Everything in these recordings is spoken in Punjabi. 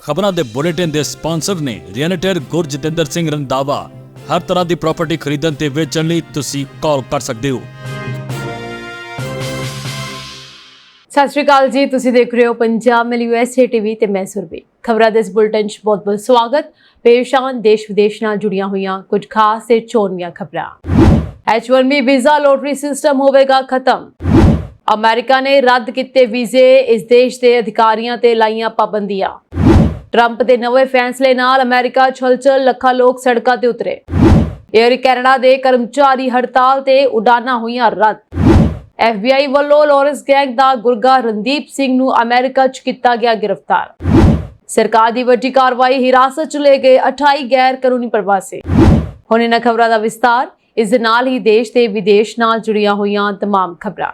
ਖਬਰਾਂ ਦੇ ਬੁਲੇਟਿਨ ਦੇ ਸਪਾਂਸਰ ਨੇ ਰੀਅਲਟਰ ਗੁਰਜਿੰਦਰ ਸਿੰਘ ਰੰਧਾਵਾ। ਹਰ ਤਰ੍ਹਾਂ ਦੀ ਪ੍ਰਾਪਰਟੀ ਖਰੀਦਣ ਤੇ ਵੇਚਣ ਲਈ ਤੁਸੀਂ ਕਾਲ ਕਰ ਸਕਦੇ ਹੋ। ਸਤਿ ਸ਼੍ਰੀ ਅਕਾਲ ਜੀ, ਤੁਸੀਂ ਦੇਖ ਰਹੇ ਹੋ ਪੰਜਾਬ ਮੇਲ USA ਟੀਵੀ ਤੇ ਮੈਂ ਸੁਰਭੀ। ਖਬਰਾਂ ਦੇ ਇਸ ਬੁਲੇਟਿਨ 'ਚ ਬਹੁਤ-ਬਹੁਤ ਸਵਾਗਤ। ਪੇਸ਼ਾਨ ਦੇਸ਼ ਵਿਦੇਸ਼ ਨਾਲ ਜੁੜੀਆਂ ਹੋਈਆਂ ਕੁਝ ਖਾਸ ਤੇ ਚੋਣਵੀਆਂ ਖਬਰਾਂ। H1B ਵੀਜ਼ਾ ਲੋਟਰੀ ਸਿਸਟਮ ਹੋਵੇਗਾ ਖਤਮ। ਅਮਰੀਕਾ ਨੇ ਰੱਦ ਕੀਤੇ ਵੀਜ਼ੇ, ਇਸ ਦੇਸ਼ ਦੇ ਅਧਿਕਾਰੀਆਂ ਤੇ ਲਾਈਆਂ ਪਾਬੰਦੀਆਂ। ਟਰੰਪ ਦੇ ਨਵੇਂ ਫੈਸਲੇ ਨਾਲ ਅਮਰੀਕਾ ਛਲਚਲ, ਲੱਖਾਂ ਲੋਕ ਸੜਕਾਂ ਤੇ ਉਤਰੇ। ਏਅਰ ਕੈਨੇਡਾ ਦੇ ਕਰਮਚਾਰੀ ਹੜਤਾਲ ਤੇ ਉਡਾਨਾਂ ਹੋਈਆਂ ਰੱਦ। FBI ਵੱਲੋਂ ਲਾਰੈਂਸ ਗੈਂਗ ਦਾ ਗੁਰਗਾ ਰਣਦੀਪ ਸਿੰਘ ਨੂੰ ਅਮਰੀਕਾ 'ਚ ਕੀਤਾ ਗਿਆ ਗ੍ਰਿਫਤਾਰ। ਸਰਕਾਰ ਦੀ ਵੱਡੀ ਕਾਰਵਾਈ, ਹਿਰਾਸਤ 'ਚ ਲਏ ਗਏ 28 ਗੈਰ ਕਾਨੂੰਨੀ ਪ੍ਰਵਾਸੀ। ਹੁਣ ਇਹਨਾਂ ਖਬਰਾਂ ਦਾ ਵਿਸਤਾਰ। ਇਸ ਦੇ ਨਾਲ ਹੀ ਦੇਸ਼ ਤੇ ਵਿਦੇਸ਼ ਨਾਲ ਜੁੜੀਆਂ ਹੋਈਆਂ तमाम ਖਬਰਾਂ।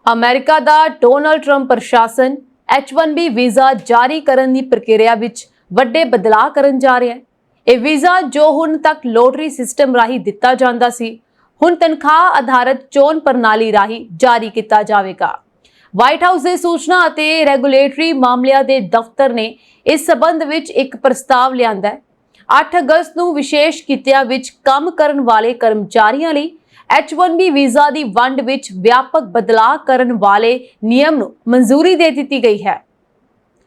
ਅਮਰੀਕਾ ਦਾ ਡੋਨਾਲਡ ਟਰੰਪ ਪ੍ਰਸ਼ਾਸਨ H1B ਵੀਜ਼ਾ ਜਾਰੀ ਕਰਨ ਦੀ ਪ੍ਰਕਿਰਿਆ ਵਿੱਚ ਵੱਡੇ ਬਦਲਾਅ ਕਰਨ ਜਾ ਰਿਹਾ ਹੈ। ਇਹ ਵੀਜ਼ਾ ਜੋ ਹੁਣ ਤੱਕ ਲੋਟਰੀ ਸਿਸਟਮ ਰਾਹੀਂ ਦਿੱਤਾ ਜਾਂਦਾ ਸੀ, ਹੁਣ ਤਨਖਾਹ ਆਧਾਰਿਤ ਚੋਣ ਪ੍ਰਣਾਲੀ ਰਾਹੀਂ ਜਾਰੀ ਕੀਤਾ ਜਾਵੇਗਾ। ਵਾਈਟ ਹਾਊਸ ਦੇ ਸੂਚਨਾ ਅਤੇ ਰੈਗੂਲੇਟਰੀ ਮਾਮਲਿਆਂ ਦੇ ਦਫ਼ਤਰ ਨੇ ਇਸ ਸਬੰਧ ਵਿੱਚ ਇੱਕ ਪ੍ਰਸਤਾਵ ਲਿਆਂਦਾ ਹੈ। 8 ਅਗਸਤ ਨੂੰ ਵਿਸ਼ੇਸ਼ ਕਿੱਤਿਆਂ ਵਿੱਚ ਕੰਮ ਕਰਨ ਵਾਲੇ ਕਰਮਚਾਰੀਆਂ ਲਈ H1B ਵੀਜ਼ਾ ਦੀ ਵੰਡ ਵਿੱਚ ਵਿਆਪਕ ਬਦਲਾਅ ਕਰਨ ਵਾਲੇ ਨਿਯਮ ਨੂੰ ਮਨਜ਼ੂਰੀ ਦੇ ਦਿੱਤੀ ਗਈ ਹੈ।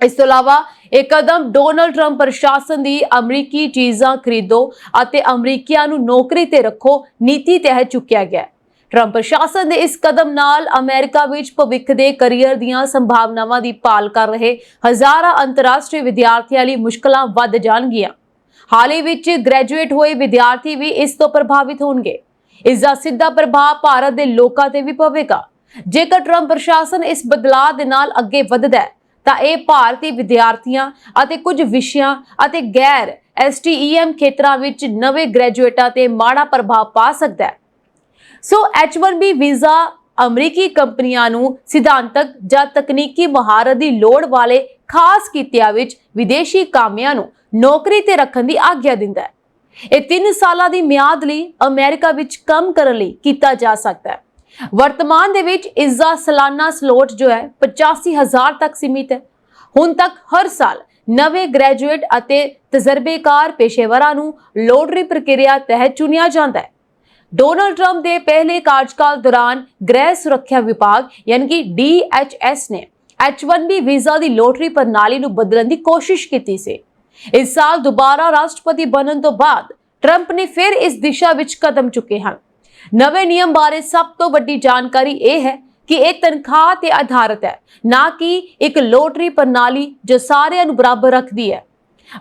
ਇਸ ਤੋਂ ਇਲਾਵਾ ਇਹ ਕਦਮ ਡੋਨਾਲਡ ਟਰੰਪ ਪ੍ਰਸ਼ਾਸਨ ਦੀ ਅਮਰੀਕੀ ਚੀਜ਼ਾਂ ਖਰੀਦੋ ਅਤੇ ਅਮਰੀਕੀਆਂ ਨੂੰ ਨੌਕਰੀ ਤੇ ਰੱਖੋ ਨੀਤੀ ਤਹਿਤ ਚੁੱਕਿਆ ਗਿਆ। ਟਰੰਪ ਪ੍ਰਸ਼ਾਸਨ ਦੇ ਇਸ ਕਦਮ ਨਾਲ ਅਮਰੀਕਾ ਵਿੱਚ ਭਵਿੱਖ ਦੇ ਕੈਰੀਅਰ ਦੀਆਂ ਸੰਭਾਵਨਾਵਾਂ ਦੀ ਭਾਲ ਕਰ ਰਹੇ ਹਜ਼ਾਰਾਂ ਅੰਤਰਰਾਸ਼ਟਰੀ ਵਿਦਿਆਰਥੀਆਂ ਲਈ ਮੁਸ਼ਕਲਾਂ ਵੱਧ ਜਾਣਗੀਆਂ। ਹਾਲ ਹੀ ਵਿੱਚ ਗ੍ਰੈਜੂਏਟ ਹੋਏ ਵਿਦਿਆਰਥੀ ਵੀ ਇਸ ਤੋਂ ਪ੍ਰਭਾਵਿਤ ਹੋਣਗੇ। ਇਸ ਦਾ ਸਿੱਧਾ ਪ੍ਰਭਾਵ ਭਾਰਤ ਦੇ ਲੋਕਾਂ ਤੇ ਵੀ ਪਵੇਗਾ। ਜੇਕਰ ਟਰੰਪ ਪ੍ਰਸ਼ਾਸਨ ਇਸ ਬਦਲਾਅ ਦੇ ਨਾਲ ਅੱਗੇ ਵਧਦਾ ਹੈ ਤਾਂ ਇਹ ਭਾਰਤੀ ਵਿਦਿਆਰਥੀਆਂ ਅਤੇ ਕੁਝ ਵਿਸ਼ਿਆਂ ਅਤੇ ਗੈਰ STEM ਖੇਤਰਾਂ ਵਿੱਚ ਨਵੇਂ ਗ੍ਰੈਜੂਏਟਾਂ ਤੇ ਮਾੜਾ ਪ੍ਰਭਾਵ ਪਾ ਸਕਦਾ ਹੈ। ਸੋ H1B ਵੀਜ਼ਾ ਅਮਰੀਕੀ ਕੰਪਨੀਆਂ ਨੂੰ ਸਿਧਾਂਤਕ ਜਾਂ ਤਕਨੀਕੀ ਮਹਾਰਤ ਦੀ ਲੋੜ ਵਾਲੇ ਖਾਸ ਕਿੱਤਿਆਂ ਵਿੱਚ ਵਿਦੇਸ਼ੀ ਕਾਮਿਆਂ ਨੂੰ ਨੌਕਰੀ ਤੇ ਰੱਖਣ ਦੀ ਆਗਿਆ ਦਿੰਦਾ ਹੈ। ਇਹ 3 ਸਾਲਾਂ ਦੀ ਮਿਆਦ ਲਈ ਅਮਰੀਕਾ ਵਿੱਚ ਕੰਮ ਕਰਨ ਲਈ ਕੀਤਾ ਜਾ ਸਕਦਾ ਹੈ। ਵਰਤਮਾਨ ਦੇ ਵਿੱਚ ਇਸ ਦਾ ਸਾਲਾਨਾ ਸਲੋਟ ਜੋ ਹੈ 85,000 ਤੱਕ ਸੀਮਿਤ ਹੈ। ਹੁਣ ਤੱਕ ਹਰ ਸਾਲ ਨਵੇਂ ਗ੍ਰੈਜੂਏਟ ਅਤੇ ਤਜਰਬੇਕਾਰ ਪੇਸ਼ੇਵਰਾਂ ਨੂੰ ਲੋਟਰੀ ਪ੍ਰਕਿਰਿਆ ਤਹਿਤ ਚੁਣਿਆ ਜਾਂਦਾ ਹੈ। ਡੋਨਾਲਡ ਟਰੰਪ ਦੇ ਪਹਿਲੇ ਕਾਰਜਕਾਲ ਦੌਰਾਨ ਗ੍ਰਹਿ ਸੁਰੱਖਿਆ ਵਿਭਾਗ ਯਾਨੀ ਕਿ DHS ਨੇ H1B ਵੀਜ਼ਾ ਦੀ ਲੋਟਰੀ ਪ੍ਰਣਾਲੀ ਨੂੰ ਬਦਲਣ ਦੀ ਕੋਸ਼ਿਸ਼ ਕੀਤੀ ਸੀ। ਇਸ ਸਾਲ ਦੁਬਾਰਾ ਰਾਸ਼ਟਰਪਤੀ ਬਣਨ ਤੋਂ ਬਾਅਦ ਟਰੰਪ ਨੇ ਫਿਰ ਇਸ ਦਿਸ਼ਾ ਵਿੱਚ ਕਦਮ ਚੁੱਕੇ ਹਨ। ਨਵੇਂ ਨਿਯਮ ਬਾਰੇ ਸਭ ਤੋਂ ਵੱਡੀ ਜਾਣਕਾਰੀ ਇਹ ਹੈ ਕਿ ਇਹ ਤਨਖਾਹ ਤੇ ਆਧਾਰਿਤ ਹੈ, ਨਾ ਕਿ ਇੱਕ ਲੋਟਰੀ ਪ੍ਰਣਾਲੀ ਜੋ ਸਾਰਿਆਂ ਨੂੰ ਬਰਾਬਰ ਰੱਖਦੀ ਹੈ।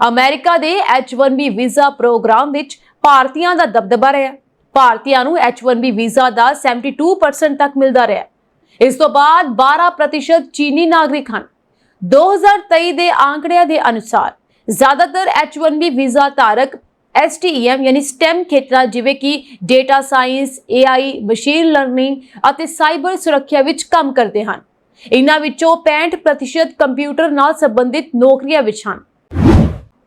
ਅਮਰੀਕਾ ਦੇ H1B ਵੀਜ਼ਾ ਪ੍ਰੋਗਰਾਮ ਵਿੱਚ ਭਾਰਤੀਆਂ ਦਾ ਦਬਦਬਾ ਰਿਹਾ। ਭਾਰਤੀਆਂ ਨੂੰ H1B ਵੀਜ਼ਾ ਦਾ 72% ਤੱਕ ਮਿਲਦਾ ਰਿਹਾ। ਇਸ ਤੋਂ ਬਾਅਦ 12% ਚੀਨੀ ਨਾਗਰਿਕ ਹਨ। 2023 ਦੇ ਆંકੜਿਆਂ ਦੇ ਅਨੁਸਾਰ ਜ਼ਿਆਦਾਤਰ H1B ਵੀਜ਼ਾ ਧਾਰਕ STEM ਯਾਨੀ STEM ਖੇਤਰਾਂ ਜਿਵੇਂ ਕਿ data science, AI, machine learning ਅਤੇ ਸਾਈਬਰ ਸੁਰੱਖਿਆ ਵਿੱਚ ਕੰਮ ਕਰਦੇ ਹਨ। ਇਹਨਾਂ ਵਿੱਚੋਂ 65% ਕੰਪਿਊਟਰ ਨਾਲ ਸੰਬੰਧਿਤ ਨੌਕਰੀਆਂ ਵਿੱਚ ਹਨ।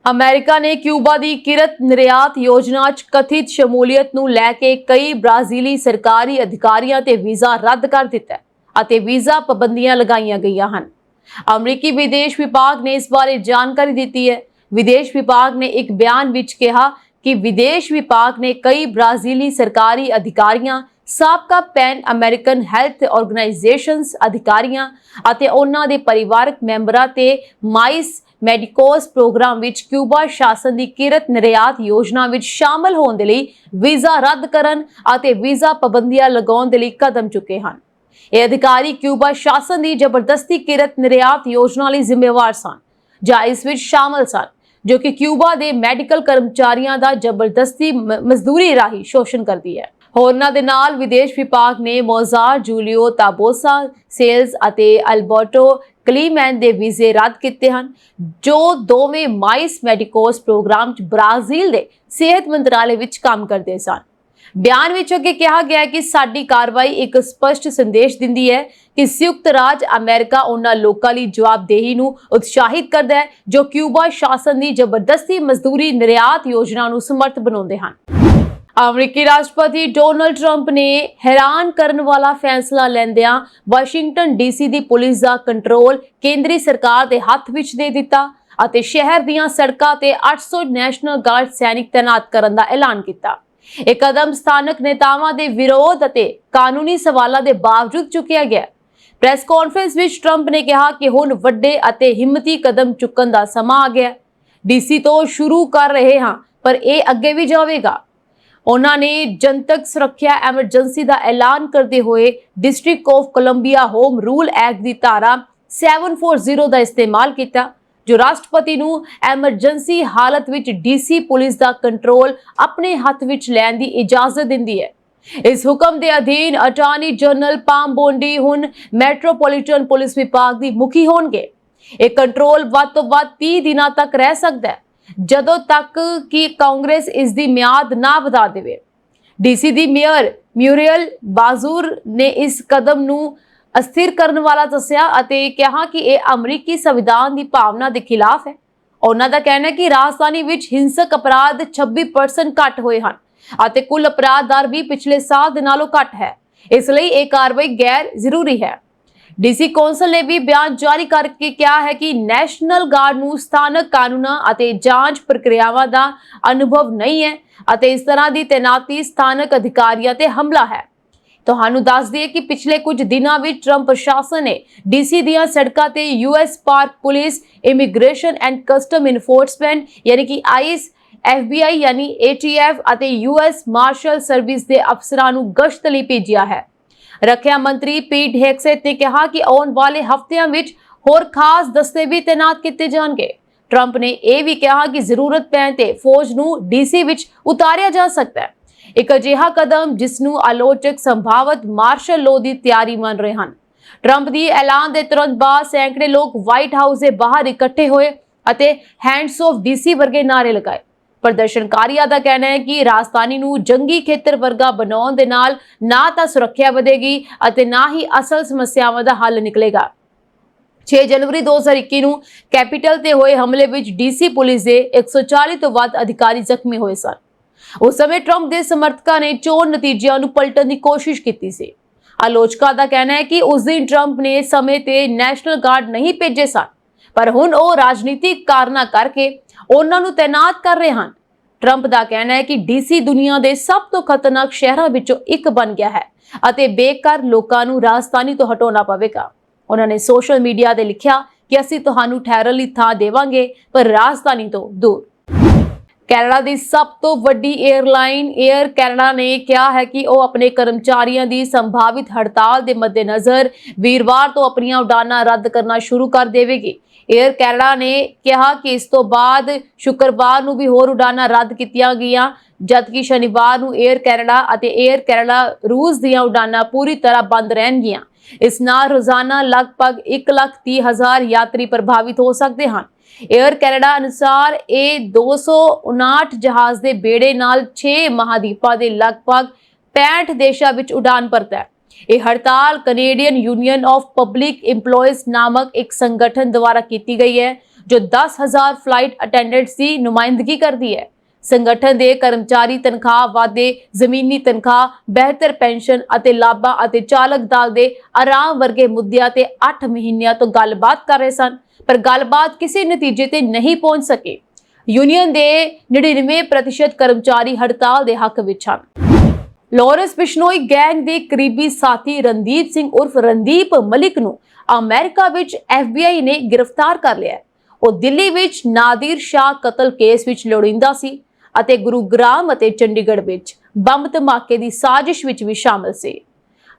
ਅਮਰੀਕਾ ਨੇ ਕਿਊਬਾ ਦੀ ਕਿਰਤ ਨਿਰਯਾਤ ਯੋਜਨਾ 'ਚ ਕਥਿਤ ਸ਼ਮੂਲੀਅਤ ਨੂੰ ਲੈ ਕੇ ਕਈ ਬ੍ਰਾਜ਼ੀਲੀ ਸਰਕਾਰੀ ਅਧਿਕਾਰੀਆਂ ਤੇ ਵੀਜ਼ਾ ਰੱਦ ਕਰ ਦਿੱਤਾ ਅਤੇ ਵੀਜ਼ਾ ਪਾਬੰਦੀਆਂ ਲਗਾਈਆਂ ਗਈਆਂ ਹਨ। ਅਮਰੀਕੀ ਵਿਦੇਸ਼ ਵਿਭਾਗ ਨੇ ਇਸ ਬਾਰੇ ਜਾਣਕਾਰੀ ਦਿੱਤੀ ਹੈ। ਵਿਦੇਸ਼ ਵਿਭਾਗ ਨੇ ਇੱਕ ਬਿਆਨ ਵਿੱਚ ਕਿਹਾ ਕਿ ਵਿਦੇਸ਼ ਵਿਭਾਗ ਨੇ ਕਈ ਬ੍ਰਾਜ਼ੀਲੀ ਸਰਕਾਰੀ ਅਧਿਕਾਰੀਆਂ, ਸਾਬਕਾ ਪੈਨ ਅਮਰੀਕਨ ਹੈਲਥ ਆਰਗੇਨਾਈਜੇਸ਼ਨਸ ਅਧਿਕਾਰੀਆਂ ਅਤੇ ਉਹਨਾਂ ਦੇ ਪਰਿਵਾਰਕ ਮੈਂਬਰਾਂ ਤੇ ਮਾਈਸ ਮੈਡੀਕੋਸ ਪ੍ਰੋਗਰਾਮ ਵਿੱਚ ਕਿਊਬਾ ਸ਼ਾਸਨ ਦੀ ਕਿਰਤ ਨਿਰਯਾਤ ਯੋਜਨਾ ਵਿੱਚ ਸ਼ਾਮਲ ਹੋਣ ਦੇ ਲਈ ਵੀਜ਼ਾ ਰੱਦ ਕਰਨ ਅਤੇ ਵੀਜ਼ਾ ਪਾਬੰਦੀਆਂ ਲਗਾਉਣ ਦੇ ਲਈ ਕਦਮ ਚੁੱਕੇ ਹਨ। ਇਹ ਅਧਿਕਾਰੀ ਕਿਊਬਾ ਸ਼ਾਸਨ ਦੀ ਜ਼ਬਰਦਸਤੀ ਕਿਰਤ ਨਿਰਯਾਤ ਯੋਜਨਾ ਲਈ ਜ਼ਿੰਮੇਵਾਰ ਸਨ ਜਾਂ ਇਸ ਵਿੱਚ ਸ਼ਾਮਲ ਸਨ, ਜੋ ਕਿ ਕਿਊਬਾ ਦੇ ਮੈਡੀਕਲ ਕਰਮਚਾਰੀਆਂ ਦਾ ਜ਼ਬਰਦਸਤੀ ਮਜ਼ਦੂਰੀ ਰਾਹੀਂ ਸ਼ੋਸ਼ਣ ਕਰਦੀ ਹੈ। ਹੋਰਨਾਂ ਦੇ ਨਾਲ ਵਿਦੇਸ਼ ਵਿਭਾਗ ਨੇ ਮੋਜ਼ਾਰ ਜੂਲੀਓ ਤਾਬੋਸਾ ਸੇਲਸ ਅਤੇ ਅਲਬਰਟੋ ਕਲੀਮੈਨ ਦੇ ਵੀਜ਼ੇ ਰੱਦ ਕੀਤੇ ਹਨ, ਜੋ ਦੋਵੇਂ ਮਾਈਸ ਮੈਡੀਕੋਸ ਪ੍ਰੋਗਰਾਮ 'ਚ ਬ੍ਰਾਜ਼ੀਲ ਦੇ ਸਿਹਤ ਮੰਤਰਾਲੇ ਵਿੱਚ ਕੰਮ ਕਰਦੇ ਸਨ। ਬਿਆਨ ਵਿੱਚ ਅੱਗੇ ਕਿਹਾ ਗਿਆ ਹੈ ਕਿ ਸਾਡੀ ਕਾਰਵਾਈ ਇੱਕ ਸਪਸ਼ਟ ਸੰਦੇਸ਼ ਦਿੰਦੀ ਹੈ ਕਿ ਸੰਯੁਕਤ ਰਾਜ ਅਮਰੀਕਾ ਉਹਨਾਂ ਲੋਕਾਂ ਲਈ ਜਵਾਬਦੇਹੀ ਨੂੰ ਉਤਸ਼ਾਹਿਤ ਕਰਦਾ ਹੈ ਜੋ ਕਿਊਬਾ ਸ਼ਾਸਨ ਦੀ ਜ਼ਬਰਦਸਤੀ ਮਜ਼ਦੂਰੀ ਨਿਰਯਾਤ ਯੋਜਨਾ ਨੂੰ ਸਮਰਥ ਬਣਾਉਂਦੇ ਹਨ। ਅਮਰੀਕੀ ਰਾਸ਼ਟਰਪਤੀ ਡੋਨਲਡ ਟਰੰਪ ਨੇ ਹੈਰਾਨ ਕਰਨ ਵਾਲਾ ਫੈਸਲਾ ਲੈਂਦਿਆਂ ਵਾਸ਼ਿੰਗਟਨ ਡੀਸੀ ਦੀ ਪੁਲਿਸ ਦਾ ਕੰਟਰੋਲ ਕੇਂਦਰੀ ਸਰਕਾਰ ਦੇ ਹੱਥ ਵਿੱਚ ਦੇ ਦਿੱਤਾ ਅਤੇ ਸ਼ਹਿਰ ਦੀਆਂ ਸੜਕਾਂ ਤੇ 800 ਨੈਸ਼ਨਲ ਗਾਰਡ ਸੈਨਿਕ ਤੈਨਾਤ ਕਰਨ ਦਾ ਐਲਾਨ ਕੀਤਾ। ਇਹ ਕਦਮ ਸਥਾਨਕ ਨੇਤਾਵਾਂ ਦੇ ਵਿਰੋਧ ਅਤੇ ਕਾਨੂੰਨੀ ਸਵਾਲਾਂ ਦੇ ਬਾਵਜੂਦ ਚੁੱਕਿਆ ਗਿਆ। ਪ੍ਰੈਸ ਕਾਨਫਰੰਸ ਵਿੱਚ ਟਰੰਪ ਨੇ ਕਿਹਾ ਕਿ ਹੁਣ ਵੱਡੇ ਅਤੇ ਹਿੰਮਤੀ ਕਦਮ ਚੁੱਕਣ ਦਾ ਸਮਾਂ ਆ ਗਿਆ। ਡੀਸੀ ਤੋਂ ਸ਼ੁਰੂ ਕਰ ਰਹੇ ਹਾਂ ਪਰ ਇਹ ਅੱਗੇ ਵੀ ਜਾਵੇਗਾ। ਉਹਨਾਂ ਨੇ ਜਨਤਕ ਸੁਰੱਖਿਆ ਐਮਰਜੈਂਸੀ ਦਾ ਐਲਾਨ ਕਰਦੇ ਹੋਏ District of Columbia Home Rule Act ਦੀ ਧਾਰਾ 740 ਦਾ ਇਸਤੇਮਾਲ ਕੀਤਾ, ਜੋ ਰਾਸ਼ਟਰਪਤੀ ਨੂੰ ਐਮਰਜੈਂਸੀ ਹਾਲਤ ਵਿੱਚ ਡੀਸੀ ਪੁਲਿਸ ਦਾ ਕੰਟਰੋਲ ਆਪਣੇ ਹੱਥ ਵਿੱਚ ਲੈਣ ਦੀ ਇਜਾਜ਼ਤ ਦਿੰਦੀ ਹੈ। ਇਸ ਹੁਕਮ ਦੇ ਅਧੀਨ ਅਟਾਰਨੀ ਜਨਰਲ ਪਾਮ ਬੋਂਡੀ ਹੁਣ ਮੈਟਰੋਪੋਲੀਟਨ ਪੁਲਿਸ ਵਿਭਾਗ ਦੀ ਮੁਖੀ ਹੋਣਗੇ। ਇਹ ਕੰਟਰੋਲ ਵੱਧ ਤੋਂ ਵੱਧ 30 ਦਿਨਾਂ ਤੱਕ ਰਹਿ ਸਕਦਾ ਹੈ, ਜਦੋਂ ਤੱਕ ਕਿ ਕਾਂਗਰਸ ਇਸ ਦੀ ਮਿਆਦ ਨਾ ਵਧਾ ਦੇਵੇ। ਡੀਸੀ ਦੀ ਮੇਅਰ ਮਿਊਰੀਅਲ ਬਾਜ਼ੂਰ ਨੇ ਇਸ ਕਦਮ ਨੂੰ ਅਸਥਿਰ ਕਰਨ ਵਾਲਾ ਦੱਸਿਆ ਅਤੇ ਕਿਹਾ ਕਿ ਇਹ ਅਮਰੀਕੀ ਸੰਵਿਧਾਨ ਦੀ ਭਾਵਨਾ ਦੇ ਖਿਲਾਫ ਹੈ। ਉਹਨਾਂ ਦਾ ਕਹਿਣਾ ਹੈ ਕਿ ਰਾਜਧਾਨੀ ਵਿੱਚ ਹਿੰਸਕ ਅਪਰਾਧ 26% ਘੱਟ ਹੋਏ ਹਨ ਅਤੇ ਕੁੱਲ ਅਪਰਾਧ ਦਰ ਵੀ ਪਿਛਲੇ ਸਾਲ ਦੇ ਨਾਲੋਂ ਘੱਟ ਹੈ। ਇਸ ਲਈ ਇਹ ਕਾਰਵਾਈ ਗੈਰ ਜ਼ਰੂਰੀ ਹੈ। ਡੀਸੀ ਕੌਂਸਲ ਨੇ ਵੀ ਬਿਆਨ ਜਾਰੀ ਕਰਕੇ ਕਿਹਾ ਹੈ ਕਿ ਨੈਸ਼ਨਲ ਗਾਰਡ ਨੂੰ ਸਥਾਨਕ ਕਾਨੂੰਨਾਂ ਅਤੇ ਜਾਂਚ ਪ੍ਰਕਿਰਿਆਵਾਂ ਦਾ ਅਨੁਭਵ ਨਹੀਂ ਹੈ ਅਤੇ ਇਸ ਤਰ੍ਹਾਂ ਦੀ ਤੈਨਾਤੀ ਸਥਾਨਕ ਅਧਿਕਾਰੀਆਂ ਤੇ ਹਮਲਾ ਹੈ। ਤੁਹਾਨੂੰ ਦੱਸ ਦਈਏ ਕਿ ਪਿਛਲੇ ਕੁਝ ਦਿਨਾਂ ਵਿੱਚ ਟਰੰਪ ਪ੍ਰਸ਼ਾਸਨ ਨੇ ਡੀਸੀ ਦੀਆਂ ਸੜਕਾਂ ਤੇ US park police, immigration and custom enforcement ਯਾਨੀ ਕਿ ਆਈਸ, FBI ਯਾਨੀ ATF ਅਤੇ ਯੂਐਸ ਮਾਰਸ਼ਲ ਸਰਵਿਸ ਦੇ ਅਫਸਰਾਂ ਨੂੰ ਗਸ਼ਤ ਲਈ ਭੇਜਿਆ ਹੈ। ਰੱਖਿਆ ਮੰਤਰੀ ਪੀਟ ਹੈਗਸੇਟ ਨੇ ਕਿਹਾ ਕਿ ਆਉਣ ਵਾਲੇ ਹਫ਼ਤਿਆਂ ਵਿੱਚ ਹੋਰ ਖਾਸ ਦਸਤੇ ਵੀ ਤੈਨਾਤ ਕੀਤੇ ਜਾਣਗੇ। ਟਰੰਪ ਨੇ ਇਹ ਵੀ ਕਿਹਾ ਕਿ ਜ਼ਰੂਰਤ ਪੈਣ ਤੇ ਫੌਜ ਨੂੰ ਡੀਸੀ ਵਿੱਚ ਉਤਾਰਿਆ ਜਾ ਸਕਦਾ ਹੈ, ਇੱਕ ਅਜਿਹਾ ਕਦਮ ਜਿਸ ਨੂੰ ਆਲੋਚਕ ਸੰਭਾਵਤ ਮਾਰਸ਼ਲ ਲਾਅ ਦੀ ਤਿਆਰੀ ਮੰਨ ਰਹੇ ਹਨ। ਟਰੰਪ ਦੀ ਐਲਾਨ ਦੇ ਤੁਰੰਤ ਬਾਅਦ ਸੈਂਕੜੇ ਲੋਕ ਵਾਈਟ ਹਾਊਸ ਦੇ ਬਾਹਰ ਇਕੱਠੇ ਹੋਏ ਅਤੇ ਹੈਂਡਸ ਆਫ ਡੀਸੀ ਵਰਗੇ ਨਾਅਰੇ ਲਗਾਏ। ਪ੍ਰਦਰਸ਼ਨਕਾਰੀਆਂ ਦਾ ਕਹਿਣਾ ਹੈ ਕਿ ਰਾਜਧਾਨੀ ਨੂੰ ਜੰਗੀ ਖੇਤਰ ਵਰਗਾ ਬਣਾਉਣ ਦੇ ਨਾਲ ਨਾ ਤਾਂ ਸੁਰੱਖਿਆ ਵਧੇਗੀ ਅਤੇ ਨਾ ਹੀ ਅਸਲ ਸਮੱਸਿਆਵਾਂ ਦਾ ਹੱਲ ਨਿਕਲੇਗਾ। 6 ਜਨਵਰੀ 2021 ਨੂੰ ਕੈਪੀਟਲ ਤੇ ਹੋਏ ਹਮਲੇ ਵਿੱਚ ਡੀਸੀ ਪੁਲਿਸ ਦੇ 140 ਤੋਂ ਵੱਧ ਅਧਿਕਾਰੀ ਜ਼ਖਮੀ ਹੋਏ ਸਨ। ਉਸ ਸਮੇਂ ਟਰੰਪ ਦੇ ਸਮਰਥਕਾਂ ਨੇ ਚੋਣ ਨਤੀਜਿਆਂ ਨੂੰ ਪਲਟਣ ਦੀ ਕੋਸ਼ਿਸ਼ ਕੀਤੀ ਸੀ। ਆਲੋਚਕਾਂ ਦਾ ਕਹਿਣਾ ਹੈ ਕਿ ਉਸ ਦਿਨ ਟਰੰਪ ਨੇ ਸਮੇਂ ਤੇ ਨੈਸ਼ਨਲ ਗਾਰਡ ਨਹੀਂ ਭੇਜੇ ਸਨ, ਪਰ ਹੁਣ ਉਹ ਰਾਜਨੀਤਿਕ ਕਾਰਨਾਂ ਕਰਕੇ ਉਹਨਾਂ ਨੂੰ ਤੈਨਾਤ ਕਰ ਰਹੇ ਹਨ। ਟਰੰਪ ਦਾ ਕਹਿਣਾ ਹੈ ਕਿ ਡੀਸੀ ਦੁਨੀਆ ਦੇ ਸਭ ਤੋਂ ਖਤਰਨਾਕ ਸ਼ਹਿਰਾਂ ਵਿੱਚੋਂ ਇੱਕ ਬਣ ਗਿਆ ਹੈ ਅਤੇ ਬੇਘਰ ਲੋਕਾਂ ਨੂੰ ਰਾਜਧਾਨੀ ਤੋਂ ਹਟਾਉਣਾ ਪਵੇਗਾ। ਉਹਨਾਂ ਨੇ ਸੋਸ਼ਲ ਮੀਡੀਆ ਤੇ ਲਿਖਿਆ ਕਿ ਅਸੀਂ ਤੁਹਾਨੂੰ ਠਹਿਰਨ ਲਈ ਥਾਂ ਦੇਵਾਂਗੇ, ਪਰ ਰਾਜਧਾਨੀ ਤੋਂ ਦੂਰ। ਕੈਨੇਡਾ ਦੀ ਸਭ ਤੋਂ ਵੱਡੀ 에ਅਰਲਾਈਨ 에ਅਰ ਕੈਨੇਡਾ ਨੇ ਕਿਹਾ ਹੈ ਕਿ ਉਹ ਆਪਣੇ ਕਰਮਚਾਰੀਆਂ ਦੀ ਸੰਭਾਵਿਤ ਹੜਤਾਲ ਦੇ ਮੱਦੇਨਜ਼ਰ ਵੀਰਵਾਰ ਤੋਂ ਆਪਣੀਆਂ ਉਡਾਨਾਂ ਰੱਦ ਕਰਨਾ ਸ਼ੁਰੂ ਕਰ ਦੇਵੇਗੀ। 에ਅਰ ਕੈਨੇਡਾ ਨੇ ਕਿਹਾ ਕਿ ਇਸ ਤੋਂ ਬਾਅਦ ਸ਼ੁੱਕਰਵਾਰ ਨੂੰ ਵੀ ਹੋਰ ਉਡਾਨਾਂ ਰੱਦ ਕੀਤੀਆਂ ਗਈਆਂ, ਜਦਕਿ ਸ਼ਨੀਵਾਰ ਨੂੰ 에ਅਰ ਕੈਨੇਡਾ ਅਤੇ 에ਅਰ ਕੈਨੇਡਾ ਰੂਸ ਦੀਆਂ ਉਡਾਨਾਂ ਪੂਰੀ ਤਰ੍ਹਾਂ ਬੰਦ ਰਹਿਣਗੀਆਂ। ਇਸ ਨਾਲ ਰੋਜ਼ਾਨਾ ਲਗਭਗ 1,30,000 ਯਾਤਰੀ ਪ੍ਰਭਾਵਿਤ ਹੋ ਸਕਦੇ ਹਨ। 에ਅਰ ਕੈਨੇਡਾ ਅਨੁਸਾਰ ਇਹ 259 ਜਹਾਜ਼ ਦੇ ਬੇੜੇ ਨਾਲ 6 ਮਹਾਦੀਪਾਂ ਦੇ ਲਗਭਗ 65 ਦੇਸ਼ਾਂ ਵਿੱਚ ਉਡਾਨ ਭਰਦਾ ਹੈ। ਇਹ ਹੜਤਾਲ Canadian union of public EMPLOYEES ਨਾਮਕ ਇੱਕ ਸੰਗਠਨ ਦੁਆਰਾ ਕੀਤੀ ਗਈ ਹੈ, ਜੋ 10,000 ਫਲਾਈਟ ਅਟੈਂਡੈਂਟਸ ਦੀ ਨੁਮਾਇੰਦਗੀ ਕਰਦੀ ਹੈ। ਸੰਗਠਨ ਦੇ ਕਰਮਚਾਰੀ ਤਨਖਾਹ ਵਾਧੇ, ਜ਼ਮੀਨੀ ਤਨਖਾਹ, ਬਿਹਤਰ ਪੈਨਸ਼ਨ ਅਤੇ ਲਾਭਾਂ ਅਤੇ ਚਾਲਕ ਦਲ ਦੇ ਆਰਾਮ ਵਰਗੇ ਮੁੱਦਿਆਂ ਤੇ 8 ਮਹੀਨਿਆਂ ਤੋਂ ਗੱਲਬਾਤ ਕਰ ਰਹੇ ਸਨ, ਪਰ ਗੱਲਬਾਤ ਕਿਸੇ ਨਤੀਜੇ ਤੇ ਨਹੀਂ ਪਹੁੰਚ ਸਕੀ। ਯੂਨੀਅਨ ਦੇ 99% ਕਰਮਚਾਰੀ ਹੜਤਾਲ ਦੇ ਹੱਕ ਵਿੱਚ ਹਨ। ਲਾਰੈਂਸ ਬਿਸ਼ਨੋਈ ਗੈਂਗ ਦੇ ਕਰੀਬੀ ਸਾਥੀ ਰਣਦੀਪ ਸਿੰਘ ਉਰਫ ਰਣਦੀਪ ਮਲਿਕ ਨੂੰ ਅਮਰੀਕਾ ਵਿੱਚ FBI ਨੇ ਗ੍ਰਿਫਤਾਰ ਕਰ ਲਿਆ। ਉਹ ਦਿੱਲੀ ਵਿੱਚ ਨਾਦਿਰ ਸ਼ਾਹ ਕਤਲ ਕੇਸ ਵਿੱਚ ਲੋੜੀਂਦਾ ਸੀ ਅਤੇ ਗੁਰੂਗ੍ਰਾਮ ਅਤੇ ਚੰਡੀਗੜ੍ਹ ਵਿੱਚ ਬੰਬ ਧਮਾਕੇ ਦੀ ਸਾਜ਼ਿਸ਼ ਵਿੱਚ ਵੀ ਸ਼ਾਮਲ ਸੀ।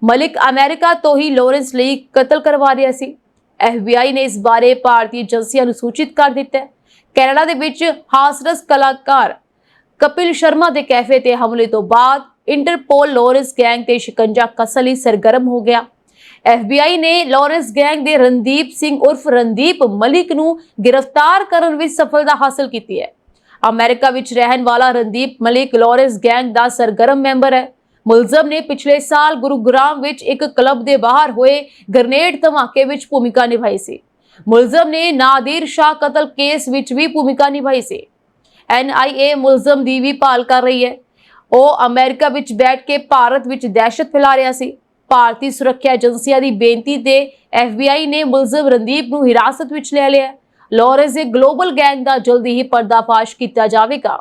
ਮਲਿਕ ਅਮਰੀਕਾ ਤੋਂ ਹੀ ਲਾਰੈਂਸ ਲਈ ਕਤਲ ਕਰਵਾ ਰਿਹਾ ਸੀ। FBI ਨੇ ਇਸ ਬਾਰੇ ਭਾਰਤੀ ਏਜੰਸੀਆਂ ਨੂੰ ਸੂਚਿਤ ਕਰ ਦਿੱਤਾ। ਕੈਨੇਡਾ ਦੇ ਵਿੱਚ ਹਾਸਰਸ ਕਲਾਕਾਰ ਕਪਿਲ ਸ਼ਰਮਾ ਦੇ ਕੈਫੇ ਤੇ ਹਮਲੇ ਤੋਂ ਬਾਅਦ ਇੰਟਰਪੋਲ ਲਾਰੈਂਸ ਗੈਂਗ ਤੇ ਸ਼ਿਕੰਜਾ ਕਸਣ ਲਈ ਸਰਗਰਮ ਹੋ ਗਿਆ। FBI ਨੇ ਲਾਰੈਂਸ ਗੈਂਗ ਦੇ ਰਣਦੀਪ ਸਿੰਘ ਉਰਫ ਰਣਦੀਪ ਮਲਿਕ ਨੂੰ ਗ੍ਰਿਫਤਾਰ ਕਰਨ ਵਿੱਚ ਸਫਲਤਾ ਹਾਸਲ ਕੀਤੀ ਹੈ। ਅਮਰੀਕਾ ਵਿੱਚ ਰਹਿਣ ਵਾਲਾ ਰਣਦੀਪ ਮਲਿਕ ਲਾਰੈਂਸ ਗੈਂਗ ਦਾ ਸਰਗਰਮ ਮੈਂਬਰ ਹੈ। ਮੁਲਜ਼ਮ ਨੇ ਪਿਛਲੇ ਸਾਲ ਗੁਰੂਗ੍ਰਾਮ ਵਿੱਚ ਇੱਕ ਕਲੱਬ ਦੇ ਬਾਹਰ ਹੋਏ ਗ੍ਰੇਨੇਡ ਧਮਾਕੇ ਵਿੱਚ ਭੂਮਿਕਾ ਨਿਭਾਈ ਸੀ। ਮੁਲਜ਼ਮ ਨੇ ਨਾਦਿਰ ਸ਼ਾਹ ਕਤਲ ਕੇਸ ਵਿੱਚ ਵੀ ਭੂਮਿਕਾ ਨਿਭਾਈ ਸੀ। NIA ਮੁਲਜ਼ਮ ਦੀ ਵੀ ਭਾਲ ਕਰ ਰਹੀ ਹੈ। ਉਹ ਅਮਰੀਕਾ ਵਿੱਚ ਬੈਠ ਕੇ ਭਾਰਤ ਵਿੱਚ ਦਹਿਸ਼ਤ ਫੈਲਾ ਰਿਹਾ ਸੀ। ਭਾਰਤੀ ਸੁਰੱਖਿਆ ਏਜੰਸੀਆਂ ਦੀ ਬੇਨਤੀ ਤੇ FBI ਨੇ ਮੁਲਜ਼ਮ ਰਣਦੀਪ ਨੂੰ ਹਿਰਾਸਤ ਵਿੱਚ ਲੈ ਲਿਆ। ਲਾਰੈਂਸ ਦੇ ਗਲੋਬਲ ਗੈਂਗ ਦਾ ਜਲਦੀ ਹੀ ਪਰਦਾਫਾਸ਼ ਕੀਤਾ ਜਾਵੇਗਾ।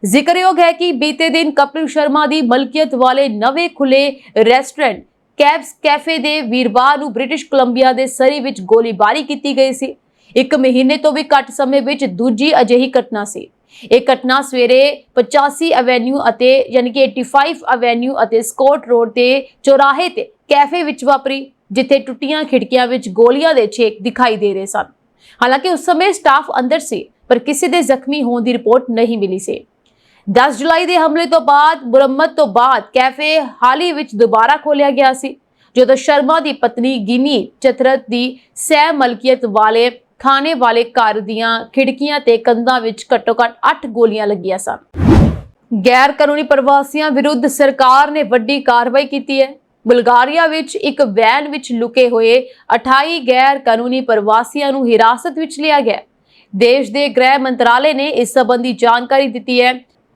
ਜ਼ਿਕਰਯੋਗ ਹੈ ਕਿ ਬੀਤੇ ਦਿਨ ਕਪਿਲ ਸ਼ਰਮਾ ਦੀ ਮਲਕੀਅਤ ਵਾਲੇ ਨਵੇਂ ਖੁੱਲੇ ਰੈਸਟੋਰੈਂਟ ਕੈਬਸ ਕੈਫੇ ਦੇ ਵੀਰਵਾਰ ਨੂੰ ਬ੍ਰਿਟਿਸ਼ ਕੋਲੰਬੀਆ ਦੇ ਸਰੀ ਵਿੱਚ ਗੋਲੀਬਾਰੀ ਕੀਤੀ ਗਈ ਸੀ। 1 ਮਹੀਨੇ ਤੋਂ ਵੀ ਘੱਟ ਸਮੇਂ ਵਿੱਚ ਦੂਜੀ ਅਜਿਹੀ ਘਟਨਾ ਸੀ। ਇਹ ਘਟਨਾ ਸਵੇਰੇ 85 ਐਵੇਨਿਊ ਅਤੇ ਯਾਨੀ ਕਿ 85 ਐਵੇਨਿਊ ਅਤੇ ਸਕੌਟ ਰੋਡ ਤੇ ਚੌਰਾਹੇ ਤੇ ਕੈਫੇ ਵਿੱਚ ਵਾਪਰੀ, ਜਿੱਥੇ ਟੁੱਟੀਆਂ ਖਿੜਕੀਆਂ ਵਿੱਚ ਗੋਲੀਆਂ ਦੇ ਛੇਕ ਦਿਖਾਈ ਦੇ ਰਹੇ ਸਨ। ਹਾਲਾਂਕਿ ਉਸ ਸਮੇਂ ਸਟਾਫ ਅੰਦਰ ਸੀ, ਪਰ ਕਿਸੇ ਦੇ ਜ਼ਖਮੀ ਹੋਣ ਦੀ ਰਿਪੋਰਟ ਨਹੀਂ ਮਿਲੀ ਸੀ। 10 ਜੁਲਾਈ ਦੇ ਹਮਲੇ ਤੋਂ ਬਾਅਦ ਮੁਰੰਮਤ ਤੋਂ ਬਾਅਦ ਕੈਫੇ ਹਾਲ ਹੀ ਵਿੱਚ ਦੁਬਾਰਾ ਖੋਲ੍ਹਿਆ ਗਿਆ ਸੀ, ਜਦੋਂ ਸ਼ਰਮਾ ਦੀ ਪਤਨੀ ਗਿਨੀ ਚਤਰਥ ਦੀ ਸਹਿ ਮਲਕੀਅਤ ਵਾਲੇ ਖਾਣੇ ਵਾਲੇ ਘਰ ਦੀਆਂ ਖਿੜਕੀਆਂ ਤੇ ਕੰਧਾਂ ਵਿੱਚ ਘੱਟੋ-ਘੱਟ 8 ਗੋਲੀਆਂ ਲੱਗੀਆਂ ਸਨ। ਗੈਰ ਕਾਨੂੰਨੀ ਪ੍ਰਵਾਸੀਆਂ ਵਿਰੁੱਧ ਸਰਕਾਰ ਨੇ ਵੱਡੀ ਕਾਰਵਾਈ ਕੀਤੀ ਹੈ। ਬੁਲਗਾਰੀਆ ਵਿੱਚ ਇੱਕ ਵੈਨ ਵਿੱਚ ਲੁਕੇ ਹੋਏ 28 ਗੈਰ ਕਾਨੂੰਨੀ ਪ੍ਰਵਾਸੀਆਂ ਨੂੰ ਹਿਰਾਸਤ ਵਿੱਚ ਲਿਆ ਗਿਆ। ਦੇਸ਼ ਦੇ ਗ੍ਰਹਿ ਮੰਤਰਾਲੇ ਨੇ ਇਸ ਸੰਬੰਧੀ ਜਾਣਕਾਰੀ ਦਿੱਤੀ ਹੈ।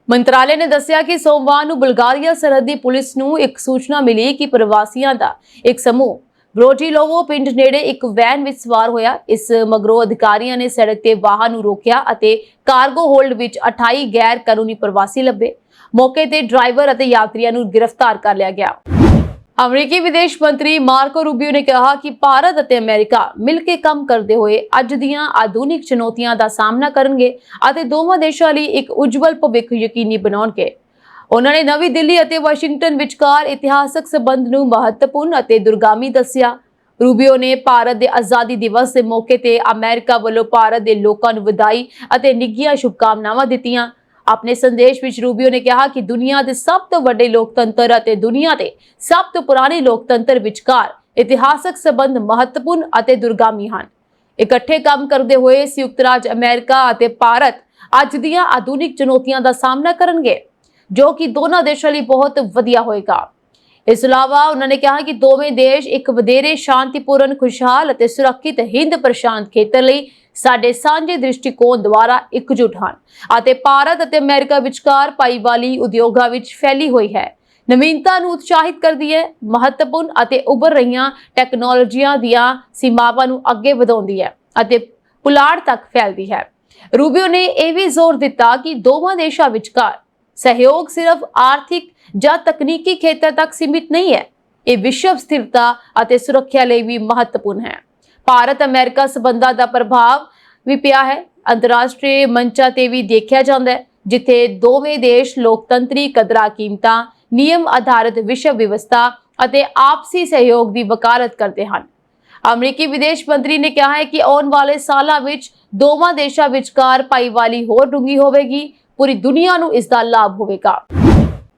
ਮੰਤਰਾਲੇ ਨੇ ਦੱਸਿਆ ਕਿ ਸੋਮਵਾਰ ਨੂੰ ਬੁਲਗਾਰੀਆ ਸਰਹੱਦੀ ਪੁਲਿਸ ਨੂੰ ਇੱਕ ਸੂਚਨਾ ਮਿਲੀ ਕਿ ਪ੍ਰਵਾਸੀਆਂ ਦਾ ਇੱਕ ਸਮੂਹ ਬ੍ਰੋਟਿਲੋਵੋ ਪਿੰਡ ਨੇੜੇ ਇੱਕ ਵੈਨ ਵਿੱਚ ਸਵਾਰ ਹੋਇਆ। ਇਸ ਮਗਰੋਂ ਅਧਿਕਾਰੀਆਂ ਨੇ ਸੜਕ ਤੇ ਵਾਹਨ ਨੂੰ ਰੋਕਿਆ ਅਤੇ ਕਾਰਗੋ ਹੋਲਡ ਵਿੱਚ 28 ਗੈਰ ਕਾਨੂੰਨੀ ਪ੍ਰਵਾਸੀ ਲੱਭੇ। ਮੌਕੇ ਤੇ ਡਰਾਈਵਰ ਅਤੇ ਯਾਤਰੀਆਂ ਨੂੰ ਗ੍ਰਿਫਤਾਰ ਕਰ ਲਿਆ ਗਿਆ। ਅਮਰੀਕੀ ਵਿਦੇਸ਼ ਮੰਤਰੀ ਮਾਰਕੋ ਰੂਬੀਓ ਨੇ ਕਿਹਾ ਕਿ ਭਾਰਤ ਅਤੇ ਅਮਰੀਕਾ ਮਿਲ ਕੇ ਕੰਮ ਕਰਦੇ ਹੋਏ ਅੱਜ ਦੀਆਂ ਆਧੁਨਿਕ ਚੁਣੌਤੀਆਂ ਦਾ ਸਾਹਮਣਾ ਕਰਨਗੇ ਅਤੇ ਦੋਵਾਂ ਦੇਸ਼ਾਂ ਲਈ ਇੱਕ ਉਜਵਲ ਭਵਿੱਖ ਯਕੀਨੀ ਬਣਾਉਣਗੇ। ਉਹਨਾਂ ਨੇ ਨਵੀਂ ਦਿੱਲੀ ਅਤੇ ਵਾਸ਼ਿੰਗਟਨ ਵਿਚਕਾਰ ਇਤਿਹਾਸਕ ਸਬੰਧ ਨੂੰ ਮਹੱਤਵਪੂਰਨ ਅਤੇ ਦੁਰਗਾਮੀ ਦੱਸਿਆ। ਰੂਬੀਓ ਨੇ ਭਾਰਤ ਦੇ ਆਜ਼ਾਦੀ ਦਿਵਸ ਦੇ ਮੌਕੇ ਤੇ ਅਮਰੀਕਾ ਵੱਲੋਂ ਭਾਰਤ ਦੇ ਲੋਕਾਂ ਨੂੰ ਵਧਾਈ ਅਤੇ ਨਿੱਘੀਆਂ ਸ਼ੁਭਕਾਮਨਾਵਾਂ ਦਿੱਤੀਆਂ। ਆਪਣੇ ਸੰਦੇਸ਼ ਵਿੱਚ ਰੂਬੀਓ ਨੇ ਕਿਹਾ ਕਿ ਦੁਨੀਆ ਦੇ ਸਭ ਤੋਂ ਵੱਡੇ ਲੋਕਤੰਤਰ ਅਤੇ ਦੁਨੀਆ ਦੇ ਸਭ ਤੋਂ ਪੁਰਾਣੇ ਲੋਕਤੰਤਰ ਵਿਚਕਾਰ ਇਤਿਹਾਸਕ ਸਬੰਧ ਮਹੱਤਵਪੂਰਨ ਅਤੇ ਦੁਰਗਾਮੀ ਹਨ। ਇਕੱਠੇ ਕੰਮ ਕਰਦੇ ਹੋਏ ਸੰਯੁਕਤ ਰਾਜ ਅਮਰੀਕਾ ਅਤੇ ਭਾਰਤ ਅੱਜ ਦੀਆਂ ਆਧੁਨਿਕ ਚੁਣੌਤੀਆਂ ਦਾ ਸਾਹਮਣਾ ਕਰਨਗੇ, ਜੋ ਕਿ ਦੋਨਾਂ ਦੇਸ਼ਾਂ ਲਈ ਬਹੁਤ ਵਧੀਆ ਹੋਏਗਾ। ਇਸ ਇਲਾਵਾ ਉਹਨਾਂ ਨੇ ਕਿਹਾ ਕਿ ਦੋਵੇਂ ਦੇਸ਼ ਇੱਕ ਵਧੇਰੇ ਸ਼ਾਂਤੀਪੂਰਨ, ਖੁਸ਼ਹਾਲ ਅਤੇ ਸੁਰੱਖਿਅਤ ਹਿੰਦ ਪ੍ਰਸ਼ਾਂਤ ਖੇਤਰ ਲਈ ਸਾਡੇ ਸਾਂਝੇ ਦ੍ਰਿਸ਼ਟੀਕੋਣ ਦੁਆਰਾ ਇਕਜੁੱਟ ਹਨ ਅਤੇ ਭਾਰਤ ਅਤੇ ਅਮਰੀਕਾ ਵਿਚਕਾਰ ਭਾਈਵਾਲੀ ਉਦਯੋਗਾਂ ਵਿੱਚ ਫੈਲੀ ਹੋਈ ਹੈ, ਨਵੀਨਤਾ ਨੂੰ ਉਤਸ਼ਾਹਿਤ ਕਰਦੀ ਹੈ, ਮਹੱਤਵਪੂਰਨ ਅਤੇ ਉੱਭਰ ਰਹੀਆਂ ਟੈਕਨੋਲੋਜੀਆਂ ਦੀਆਂ ਸੀਮਾਵਾਂ ਨੂੰ ਅੱਗੇ ਵਧਾਉਂਦੀ ਹੈ ਅਤੇ ਪੁਲਾੜ ਤੱਕ ਫੈਲਦੀ ਹੈ। ਰੂਬੀਓ ਨੇ ਇਹ ਵੀ ਜ਼ੋਰ ਦਿੱਤਾ ਕਿ ਦੋਵਾਂ ਦੇਸ਼ਾਂ ਵਿਚਕਾਰ ਸਹਿਯੋਗ ਸਿਰਫ ਆਰਥਿਕ ਜਾਂ ਤਕਨੀਕੀ ਖੇਤਰ ਤੱਕ ਸੀਮਿਤ ਨਹੀਂ ਹੈ, ਇਹ ਵਿਸ਼ਵ ਸਥਿਰਤਾ ਅਤੇ ਸੁਰੱਖਿਆ ਲਈ ਵੀ ਮਹੱਤਵਪੂਰਨ ਹੈ। ਭਾਰਤ ਅਮਰੀਕਾ ਸਬੰਧਾਂ ਦਾ ਪ੍ਰਭਾਵ ਵੀ ਪਿਆ ਹੈ। ਅੰਤਰਰਾਸ਼ਟਰੀ ਮੰਚਾਂ ਤੇ ਵੀ ਦੇਖਿਆ ਜਾਂਦਾ ਹੈ, ਜਿੱਥੇ ਦੋਵੇਂ ਦੇਸ਼ ਲੋਕਤੰਤਰੀ ਕਦਰਾਂ ਕੀਮਤਾਂ, ਨਿਯਮ ਆਧਾਰਿਤ ਵਿਸ਼ਵ ਵਿਵਸਥਾ ਅਤੇ ਆਪਸੀ ਸਹਿਯੋਗ ਦੀ ਵਕਾਲਤ ਕਰਦੇ ਹਨ। ਅਮਰੀਕੀ ਵਿਦੇਸ਼ ਮੰਤਰੀ ਨੇ ਕਿਹਾ ਹੈ ਕਿ ਆਉਣ ਵਾਲੇ ਸਾਲਾਂ ਵਿੱਚ ਦੋਵਾਂ ਦੇਸ਼ਾਂ ਵਿਚਕਾਰ ਭਾਈਵਾਲੀ ਹੋਰ ਡੂੰਘੀ ਹੋਵੇਗੀ, ਪੂਰੀ ਦੁਨੀਆ ਨੂੰ ਇਸ ਦਾ ਲਾਭ ਹੋਵੇਗਾ।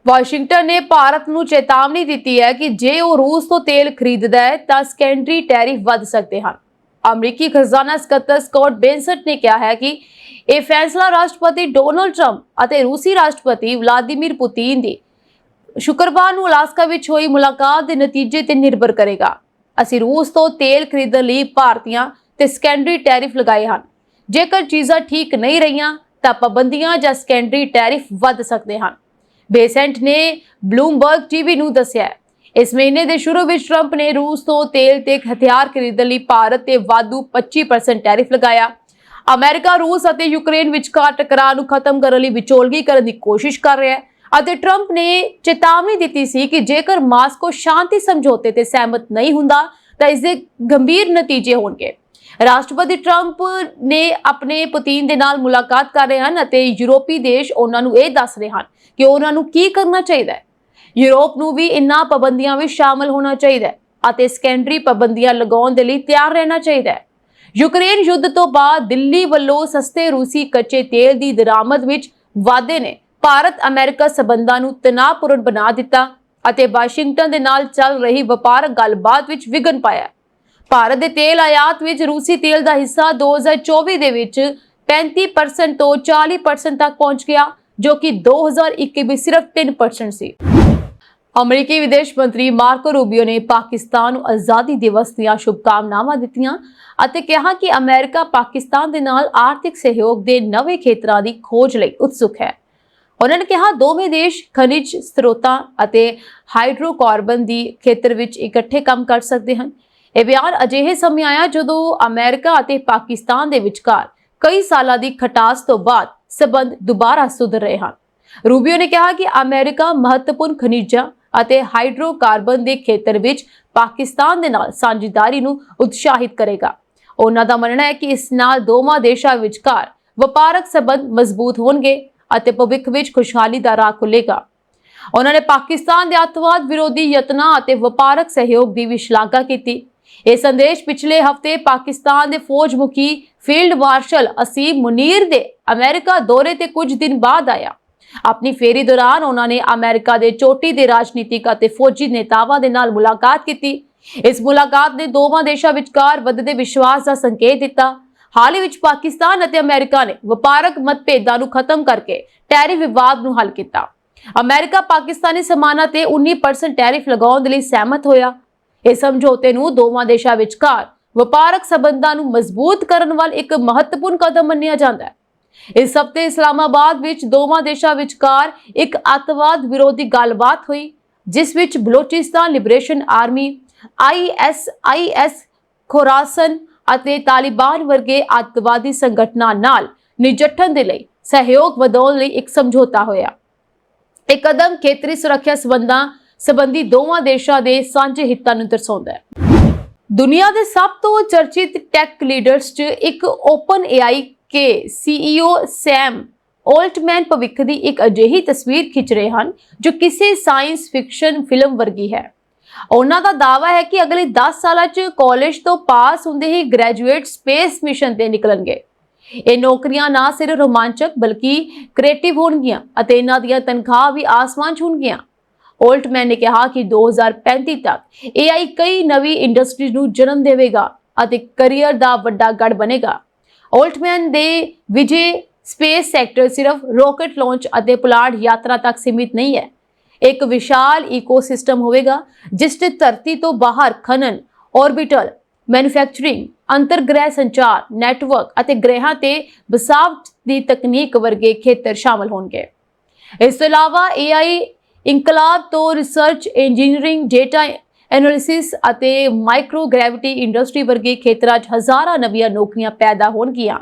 ਵਾਸ਼ਿੰਗਟਨ ਨੇ ਭਾਰਤ ਨੂੰ ਚੇਤਾਵਨੀ ਦਿੱਤੀ ਹੈ ਕਿ ਜੇ ਉਹ ਰੂਸ ਤੋਂ ਤੇਲ ਖਰੀਦਦਾ ਹੈ ਤਾਂ ਸੈਕੰਡਰੀ ਟੈਰਿਫ ਵੱਧ ਸਕਦੇ ਹਨ। ਅਮਰੀਕੀ ਖਜ਼ਾਨਾ ਸਕੱਤਰ ਸਕਾਟ ਬੇਨਸਟ ਨੇ ਕਿਹਾ ਹੈ ਕਿ ਇਹ ਫੈਸਲਾ ਰਾਸ਼ਟਰਪਤੀ ਡੋਨਾਲਡ ਟਰੰਪ ਅਤੇ ਰੂਸੀ ਰਾਸ਼ਟਰਪਤੀ ਵਲਾਦੀਮੀਰ ਪੁਤਿਨ ਦੀ ਸ਼ੁੱਕਰਵਾਰ ਨੂੰ ਅਲਾਸਕਾ ਵਿੱਚ ਹੋਈ ਮੁਲਾਕਾਤ ਦੇ ਨਤੀਜੇ ਤੇ ਨਿਰਭਰ ਕਰੇਗਾ। ਅਸੀਂ ਰੂਸ ਤੋਂ ਤੇਲ ਖਰੀਦਣ ਲਈ ਭਾਰਤੀਆਂ ਤੇ ਸੈਕੰਡਰੀ ਟੈਰਿਫ ਲਗਾਏ ਹਨ। ਜੇਕਰ ਚੀਜ਼ਾਂ ਠੀਕ ਨਹੀਂ ਰਹੀਆਂ ਤਾਂ ਪਾਬੰਦੀਆਂ ਜਾਂ ਸੈਕੰਡਰੀ ਟੈਰਿਫ ਵੱਧ ਸਕਦੇ ਹਨ, ਬੇਸੈਂਟ ਨੇ ਬਲੂਮਬਰਗ ਟੀਵੀ ਨੂੰ ਦੱਸਿਆ। ਇਸ ਮਹੀਨੇ ਦੇ ਸ਼ੁਰੂ ਵਿੱਚ ਟਰੰਪ ਨੇ ਰੂਸ ਤੋਂ ਤੇਲ ਤੇ ਹਥਿਆਰ ਖਰੀਦਣ ਲਈ ਭਾਰਤ ਤੇ ਵਾਧੂ 25% ਟੈਰਿਫ ਲਗਾਇਆ। ਅਮਰੀਕਾ ਰੂਸ ਅਤੇ ਯੂਕਰੇਨ ਵਿਚਕਾਰ ਟਕਰਾਅ ਨੂੰ ਖਤਮ ਕਰਨ ਲਈ ਵਿਚੋਲਗੀ ਕਰਨ ਦੀ ਕੋਸ਼ਿਸ਼ ਕਰ ਰਿਹਾ ਹੈ ਅਤੇ ਟਰੰਪ ਨੇ ਚੇਤਾਵਨੀ ਦਿੱਤੀ ਸੀ ਕਿ ਜੇਕਰ ਮਾਸਕੋ ਸ਼ਾਂਤੀ ਸਮਝੌਤੇ ਤੇ ਸਹਿਮਤ ਨਹੀਂ ਹੁੰਦਾ ਤਾਂ ਇਸ ਦੇ ਗੰਭੀਰ ਨਤੀਜੇ ਹੋਣਗੇ। ਰਾਸ਼ਟਰਪਤੀ ਟਰੰਪ ਨੇ ਆਪਣੇ ਪੁਤਿਨ ਦੇ ਨਾਲ ਮੁਲਾਕਾਤ ਕਰ ਰਹੇ ਹਨ ਅਤੇ ਯੂਰਪੀ ਦੇਸ਼ ਉਹਨਾਂ ਨੂੰ ਇਹ ਦੱਸ ਰਹੇ ਹਨ ਕਿ ਉਹਨਾਂ ਨੂੰ ਕੀ ਕਰਨਾ ਚਾਹੀਦਾ ਹੈ। ਯੂਰਪ ਨੂੰ ਵੀ ਇਨ੍ਹਾਂ ਪਾਬੰਦੀਆਂ ਵਿੱਚ ਸ਼ਾਮਲ ਹੋਣਾ ਚਾਹੀਦਾ ਹੈ ਅਤੇ ਸੈਕੰਡਰੀ ਪਾਬੰਦੀਆਂ ਲਗਾਉਣ ਦੇ ਲਈ ਤਿਆਰ ਰਹਿਣਾ ਚਾਹੀਦਾ ਹੈ। ਯੂਕਰੇਨ ਯੁੱਧ ਤੋਂ ਬਾਅਦ ਦਿੱਲੀ ਵੱਲੋਂ ਸਸਤੇ ਰੂਸੀ ਕੱਚੇ ਤੇਲ ਦੀ ਦਰਾਮਦ ਵਿੱਚ ਵਾਧੇ ਨੇ ਭਾਰਤ ਅਮਰੀਕਾ ਸਬੰਧਾਂ ਨੂੰ ਤਣਾਅਪੂਰਨ ਬਣਾ ਦਿੱਤਾ ਅਤੇ ਵਾਸ਼ਿੰਗਟਨ ਦੇ ਨਾਲ ਚੱਲ ਰਹੀ ਵਪਾਰਕ ਗੱਲਬਾਤ ਵਿੱਚ ਵਿਘਨ ਪਾਇਆ। ਭਾਰਤ ਦੇ ਤੇਲ ਆਯਾਤ ਵਿੱਚ ਰੂਸੀ ਤੇਲ ਦਾ ਹਿੱਸਾ 2024 ਦੇ ਵਿੱਚ 35% ਤੋਂ 40% ਤੱਕ ਪਹੁੰਚ ਗਿਆ, ਜੋ ਕਿ 2021 ਵਿੱਚ ਸਿਰਫ 3% ਸੀ। ਅਮਰੀਕੀ ਵਿਦੇਸ਼ ਮੰਤਰੀ ਮਾਰਕੋ ਰੂਬੀਓ ਨੇ ਪਾਕਿਸਤਾਨ ਨੂੰ ਆਜ਼ਾਦੀ ਦਿਵਸ ਦੀਆਂ ਸ਼ੁਭਕਾਮਨਾਵਾਂ ਦਿੱਤੀਆਂ ਅਤੇ ਕਿਹਾ ਕਿ ਅਮਰੀਕਾ ਪਾਕਿਸਤਾਨ ਦੇ ਨਾਲ ਆਰਥਿਕ ਸਹਿਯੋਗ ਦੇ ਨਵੇਂ ਖੇਤਰਾਂ ਦੀ ਖੋਜ ਲਈ ਉਤਸੁਕ ਹੈ। ਉਹਨਾਂ ਨੇ ਕਿਹਾ ਦੋਵੇਂ ਦੇਸ਼ ਖਣਿਜ ਸਰੋਤਾਂ ਅਤੇ ਹਾਈਡਰੋਕਾਰਬਨ ਦੀ ਖੇਤਰ ਵਿੱਚ ਇਕੱਠੇ ਕੰਮ ਕਰ ਸਕਦੇ ਹਨ। ਇਹ ਬਿਆਨ ਅਜਿਹੇ ਸਮੇਂ ਆਇਆ ਜਦੋਂ ਅਮਰੀਕਾ ਅਤੇ ਪਾਕਿਸਤਾਨ ਦੇ ਵਿਚਕਾਰ ਕਈ ਸਾਲਾਂ ਦੀ ਖਟਾਸ ਤੋਂ ਬਾਅਦ ਸਬੰਧ ਦੁਬਾਰਾ ਸੁਧਰ ਰਹੇ ਹਨ। ਰੂਬੀਓ ਨੇ ਕਿਹਾ ਕਿ ਅਮਰੀਕਾ ਮਹੱਤਵਪੂਰਨ ਖਣਿਜਾਂ ਅਤੇ ਹਾਈਡਰੋਕਾਰਬਨ ਦੇ ਖੇਤਰ ਵਿੱਚ ਪਾਕਿਸਤਾਨ ਦੇ ਨਾਲ ਸਾਂਝੇਦਾਰੀ ਨੂੰ ਉਤਸ਼ਾਹਿਤ ਕਰੇਗਾ। ਉਹਨਾਂ ਦਾ ਮੰਨਣਾ ਹੈ ਕਿ ਇਸ ਨਾਲ ਦੋਵਾਂ ਦੇਸ਼ਾਂ ਵਿਚਕਾਰ ਵਪਾਰਕ ਸਬੰਧ ਮਜ਼ਬੂਤ ਹੋਣਗੇ ਅਤੇ ਭਵਿੱਖ ਵਿੱਚ ਖੁਸ਼ਹਾਲੀ ਦਾ ਰਾਹ ਖੁੱਲੇਗਾ। ਉਹਨਾਂ ਨੇ ਪਾਕਿਸਤਾਨ ਦੇ ਅੱਤਵਾਦ ਵਿਰੋਧੀ ਯਤਨਾਂ ਅਤੇ ਵਪਾਰਕ ਸਹਿਯੋਗ ਦੀ ਵੀ ਸ਼ਲਾਘਾ ਕੀਤੀ। ਇਹ ਸੰਦੇਸ਼ ਪਿਛਲੇ ਹਫ਼ਤੇ ਪਾਕਿਸਤਾਨ ਦੇ ਫੌਜ ਮੁਖੀ ਫੀਲਡ ਮਾਰਸ਼ਲ ਅਸੀਮ ਮੁਨੀਰ ਦੇ ਅਮਰੀਕਾ ਦੌਰੇ ਤੇ ਕੁਝ ਦਿਨ ਬਾਅਦ ਆਇਆ। ਆਪਣੀ ਫੇਰੀ ਦੌਰਾਨ ਉਹਨਾਂ ਨੇ ਅਮਰੀਕਾ ਦੇ ਚੋਟੀ ਦੇ ਰਾਜਨੀਤਿਕ ਅਤੇ ਫੌਜੀ ਨੇਤਾਵਾਂ ਦੇ ਨਾਲ ਮੁਲਾਕਾਤ ਕੀਤੀ। ਇਸ ਮੁਲਾਕਾਤ ਨੇ ਦੋਵਾਂ ਦੇਸ਼ਾਂ ਵਿਚਕਾਰ ਵੱਧਦੇ ਵਿਸ਼ਵਾਸ ਦਾ ਸੰਕੇਤ ਦਿੱਤਾ। ਹਾਲ ਹੀ ਵਿੱਚ ਪਾਕਿਸਤਾਨ ਅਤੇ ਅਮਰੀਕਾ ਨੇ ਵਪਾਰਕ ਮਤਭੇਦਾਂ ਨੂੰ ਖਤਮ ਕਰਕੇ ਟੈਰਿਫ ਵਿਵਾਦ ਨੂੰ ਹੱਲ ਕੀਤਾ। ਅਮਰੀਕਾ ਪਾਕਿਸਤਾਨੀ ਸਮਾਨਾਂ ਤੇ 19% ਟੈਰਿਫ ਲਗਾਉਣ ਦੇ ਲਈ ਸਹਿਮਤ ਹੋਇਆ। ਇਸ ਸਮਝੌਤੇ ਨੂੰ ਦੋਵਾਂ ਦੇਸ਼ਾਂ ਵਿਚਕਾਰ ਵਪਾਰਕ ਸਬੰਧਾਂ ਨੂੰ ਮਜ਼ਬੂਤ ਕਰਨ ਵੱਲ ਇੱਕ ਮਹੱਤਵਪੂਰਨ ਕਦਮ ਮੰਨਿਆ ਜਾਂਦਾ ਹੈ। ਇਸ ਹਫ਼ਤੇ ਇਸਲਾਮਾਬਾਦ ਵਿੱਚ ਦੋਵਾਂ ਦੇਸ਼ਾਂ ਵਿਚਕਾਰ ਇੱਕ ਅੱਤਵਾਦ ਵਿਰੋਧੀ ਗੱਲਬਾਤ ਹੋਈ, ਜਿਸ ਵਿੱਚ ਬਲੋਚਿਸਤਾਨ ਲਿਬਰੇਸ਼ਨ ਆਰਮੀ, ISIS, ਖੁਰਾਸਨ ਅਤੇ ਤਾਲਿਬਾਨ ਵਰਗੇ ਅੱਤਵਾਦੀ ਸੰਗਠਨਾਂ ਨਾਲ ਨਜਿੱਠਣ ਦੇ ਲਈ ਸਹਿਯੋਗ ਵਧਾਉਣ ਲਈ ਇੱਕ ਸਮਝੌਤਾ ਹੋਇਆ। ਇਹ ਕਦਮ ਖੇਤਰੀ ਸੁਰੱਖਿਆ ਸੰਬੰਧੀ ਦੋਵਾਂ ਦੇਸ਼ਾਂ ਦੇ ਸਾਂਝੇ ਹਿੱਤਾਂ ਨੂੰ ਦਰਸਾਉਂਦਾ ਹੈ। ਦੁਨੀਆ ਦੇ ਸਭ ਤੋਂ ਚਰਚਿਤ ਟੈਕ ਲੀਡਰਸ 'ਚ ਇੱਕ ਓਪਨ AI ਕੇ CEO ਸੈਮ ਆਲਟਮੈਨ ਭਵਿੱਖ ਦੀ ਇੱਕ ਅਜਿਹੀ ਤਸਵੀਰ ਖਿੱਚ ਰਹੇ ਹਨ ਜੋ ਕਿਸੇ ਸਾਇੰਸ ਫਿਕਸ਼ਨ ਫਿਲਮ ਵਰਗੀ ਹੈ। ਉਹਨਾਂ ਦਾ ਦਾਅਵਾ ਹੈ ਕਿ ਅਗਲੇ 10 ਸਾਲਾਂ 'ਚ ਕਾਲਜ ਤੋਂ ਪਾਸ ਹੁੰਦੇ ਹੀ ਗ੍ਰੈਜੂਏਟ ਸਪੇਸ ਮਿਸ਼ਨ ਤੇ ਨਿਕਲਣਗੇ। ਇਹ ਨੌਕਰੀਆਂ ਨਾ ਸਿਰਫ ਰੋਮਾਂਚਕ ਬਲਕਿ ਕ੍ਰੀਏਟਿਵ ਹੋਣਗੀਆਂ ਅਤੇ ਇਹਨਾਂ ਦੀਆਂ ਤਨਖਾਹਾਂ ਵੀ ਆਸਮਾਨ ਛੂਹਣਗੀਆਂ। ਆਲਟਮੈਨ ਨੇ ਕਿਹਾ ਕਿ 2035 ਤੱਕ AI ਕਈ ਨਵੀਂ ਇੰਡਸਟਰੀਜ਼ ਨੂੰ ਜਨਮ ਦੇਵੇਗਾ ਅਤੇ ਕੈਰੀਅਰ ਦਾ ਵੱਡਾ ਗੜ੍ਹ ਬਣੇਗਾ। ਆਲਟਮੈਨ ਦੇ ਵਿਜੇ ਸਪੇਸ ਸੈਕਟਰ ਸਿਰਫ ਰਾਕੇਟ ਲਾਂਚ ਅਤੇ ਪੁਲਾੜ ਯਾਤਰਾ ਤੱਕ ਸੀਮਿਤ ਨਹੀਂ ਹੈ। ਇੱਕ ਵਿਸ਼ਾਲ ਇਕੋਸਿਸਟਮ ਹੋਵੇਗਾ ਜਿਸ ਤੇ ਧਰਤੀ ਤੋਂ ਬਾਹਰ ਖਨਨ, ਆਰਬਿਟਲ ਮੈਨੂਫੈਕਚਰਿੰਗ, ਅੰਤਰਗ੍ਰਹਿ ਸੰਚਾਰ ਨੈਟਵਰਕ ਅਤੇ ਗ੍ਰਹਿਾਂ ਤੇ ਬਸਾਵਟ ਦੀ ਤਕਨੀਕ ਵਰਗੇ ਖੇਤਰ ਸ਼ਾਮਲ ਹੋਣਗੇ। ਇਸ ਤੋਂ ਇਲਾਵਾ AI ਇਨਕਲਾਬ ਤੋਂ ਰਿਸਰਚ, ਇੰਜੀਨੀਅਰਿੰਗ, ਡੇਟਾ ਐਨਾਲਿਸਿਸ ਅਤੇ ਮਾਈਕਰੋਗ੍ਰੈਵਿਟੀ ਇੰਡਸਟਰੀ ਵਰਗੇ ਖੇਤਰਾਂ 'ਚ ਹਜ਼ਾਰਾਂ ਨਵੀਆਂ ਨੌਕਰੀਆਂ ਪੈਦਾ ਹੋਣਗੀਆਂ।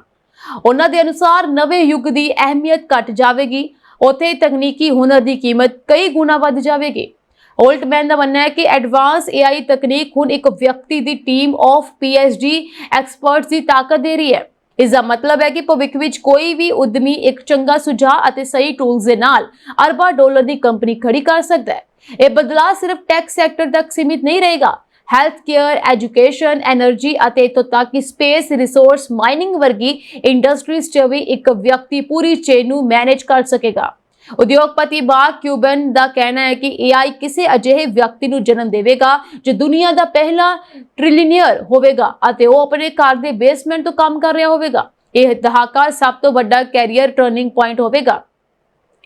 ਉਹਨਾਂ ਦੇ ਅਨੁਸਾਰ ਨਵੇਂ ਯੁੱਗ ਦੀ ਅਹਿਮੀਅਤ ਘਟ ਜਾਵੇਗੀ, ਉੱਥੇ ਤਕਨੀਕੀ ਹੁਨਰ ਦੀ ਕੀਮਤ ਕਈ ਗੁਣਾ ਵੱਧ ਜਾਵੇਗੀ। ਆਲਟਮੈਨ ਦਾ ਮੰਨਣਾ ਹੈ ਕਿ ਐਡਵਾਂਸ AI ਤਕਨੀਕ ਹੁਣ ਇੱਕ ਵਿਅਕਤੀ ਦੀ ਟੀਮ ਆਫ PhD ਐਕਸਪਰਟਸ ਦੀ ਤਾਕਤ ਦੇ ਰਹੀ ਹੈ। ਇਸ ਦਾ ਮਤਲਬ ਹੈ ਕਿ ਭਵਿੱਖ ਵਿੱਚ ਕੋਈ ਵੀ ਉਦਮੀ ਇੱਕ ਚੰਗਾ ਸੁਝਾਅ ਅਤੇ ਸਹੀ ਟੂਲਸ ਦੇ ਨਾਲ ਅਰਬਾਂ ਡਾਲਰ ਦੀ ਕੰਪਨੀ ਖੜੀ ਕਰ ਸਕਦਾ ਹੈ। ਇਹ ਬਦਲਾਅ ਸਿਰਫ ਟੈਕ ਸੈਕਟਰ ਤੱਕ ਸੀਮਿਤ ਨਹੀਂ ਰਹੇਗਾ। ਹੈਲਥ ਕੇਅਰ, ਐਜੂਕੇਸ਼ਨ, ਐਨਰਜੀ ਅਤੇ ਇੱਥੋਂ ਤੱਕ ਕਿ ਸਪੇਸ ਰਿਸੋਰਸ ਮਾਈਨਿੰਗ ਵਰਗੀ ਇੰਡਸਟਰੀਜ਼ 'ਚ ਵੀ ਇੱਕ ਵਿਅਕਤੀ ਪੂਰੀ ਚੇਨ ਨੂੰ ਮੈਨੇਜ ਕਰ ਸਕੇਗਾ। ਉਦਯੋਗਪਤੀ ਮਾਰਕ ਕਿਊਬਨ ਦਾ ਕਹਿਣਾ ਹੈ ਕਿ AI ਕਿਸੇ ਅਜਿਹੇ ਵਿਅਕਤੀ ਨੂੰ ਜਨਮ ਦੇਵੇਗਾ ਜੋ ਦੁਨੀਆ ਦਾ ਪਹਿਲਾ ਟ੍ਰਿਲੀਅਨਰ ਹੋਵੇਗਾ ਅਤੇ ਉਹ ਆਪਣੇ ਘਰ ਦੇ ਬੇਸਮੈਂਟ ਤੋਂ ਕੰਮ ਕਰ ਰਿਹਾ ਹੋਵੇਗਾ। ਇਹ ਦਹਾਕਾ ਸਭ ਤੋਂ ਵੱਡਾ ਕੈਰੀਅਰ ਟਰਨਿੰਗ ਪੁਆਇੰਟ ਹੋਵੇਗਾ।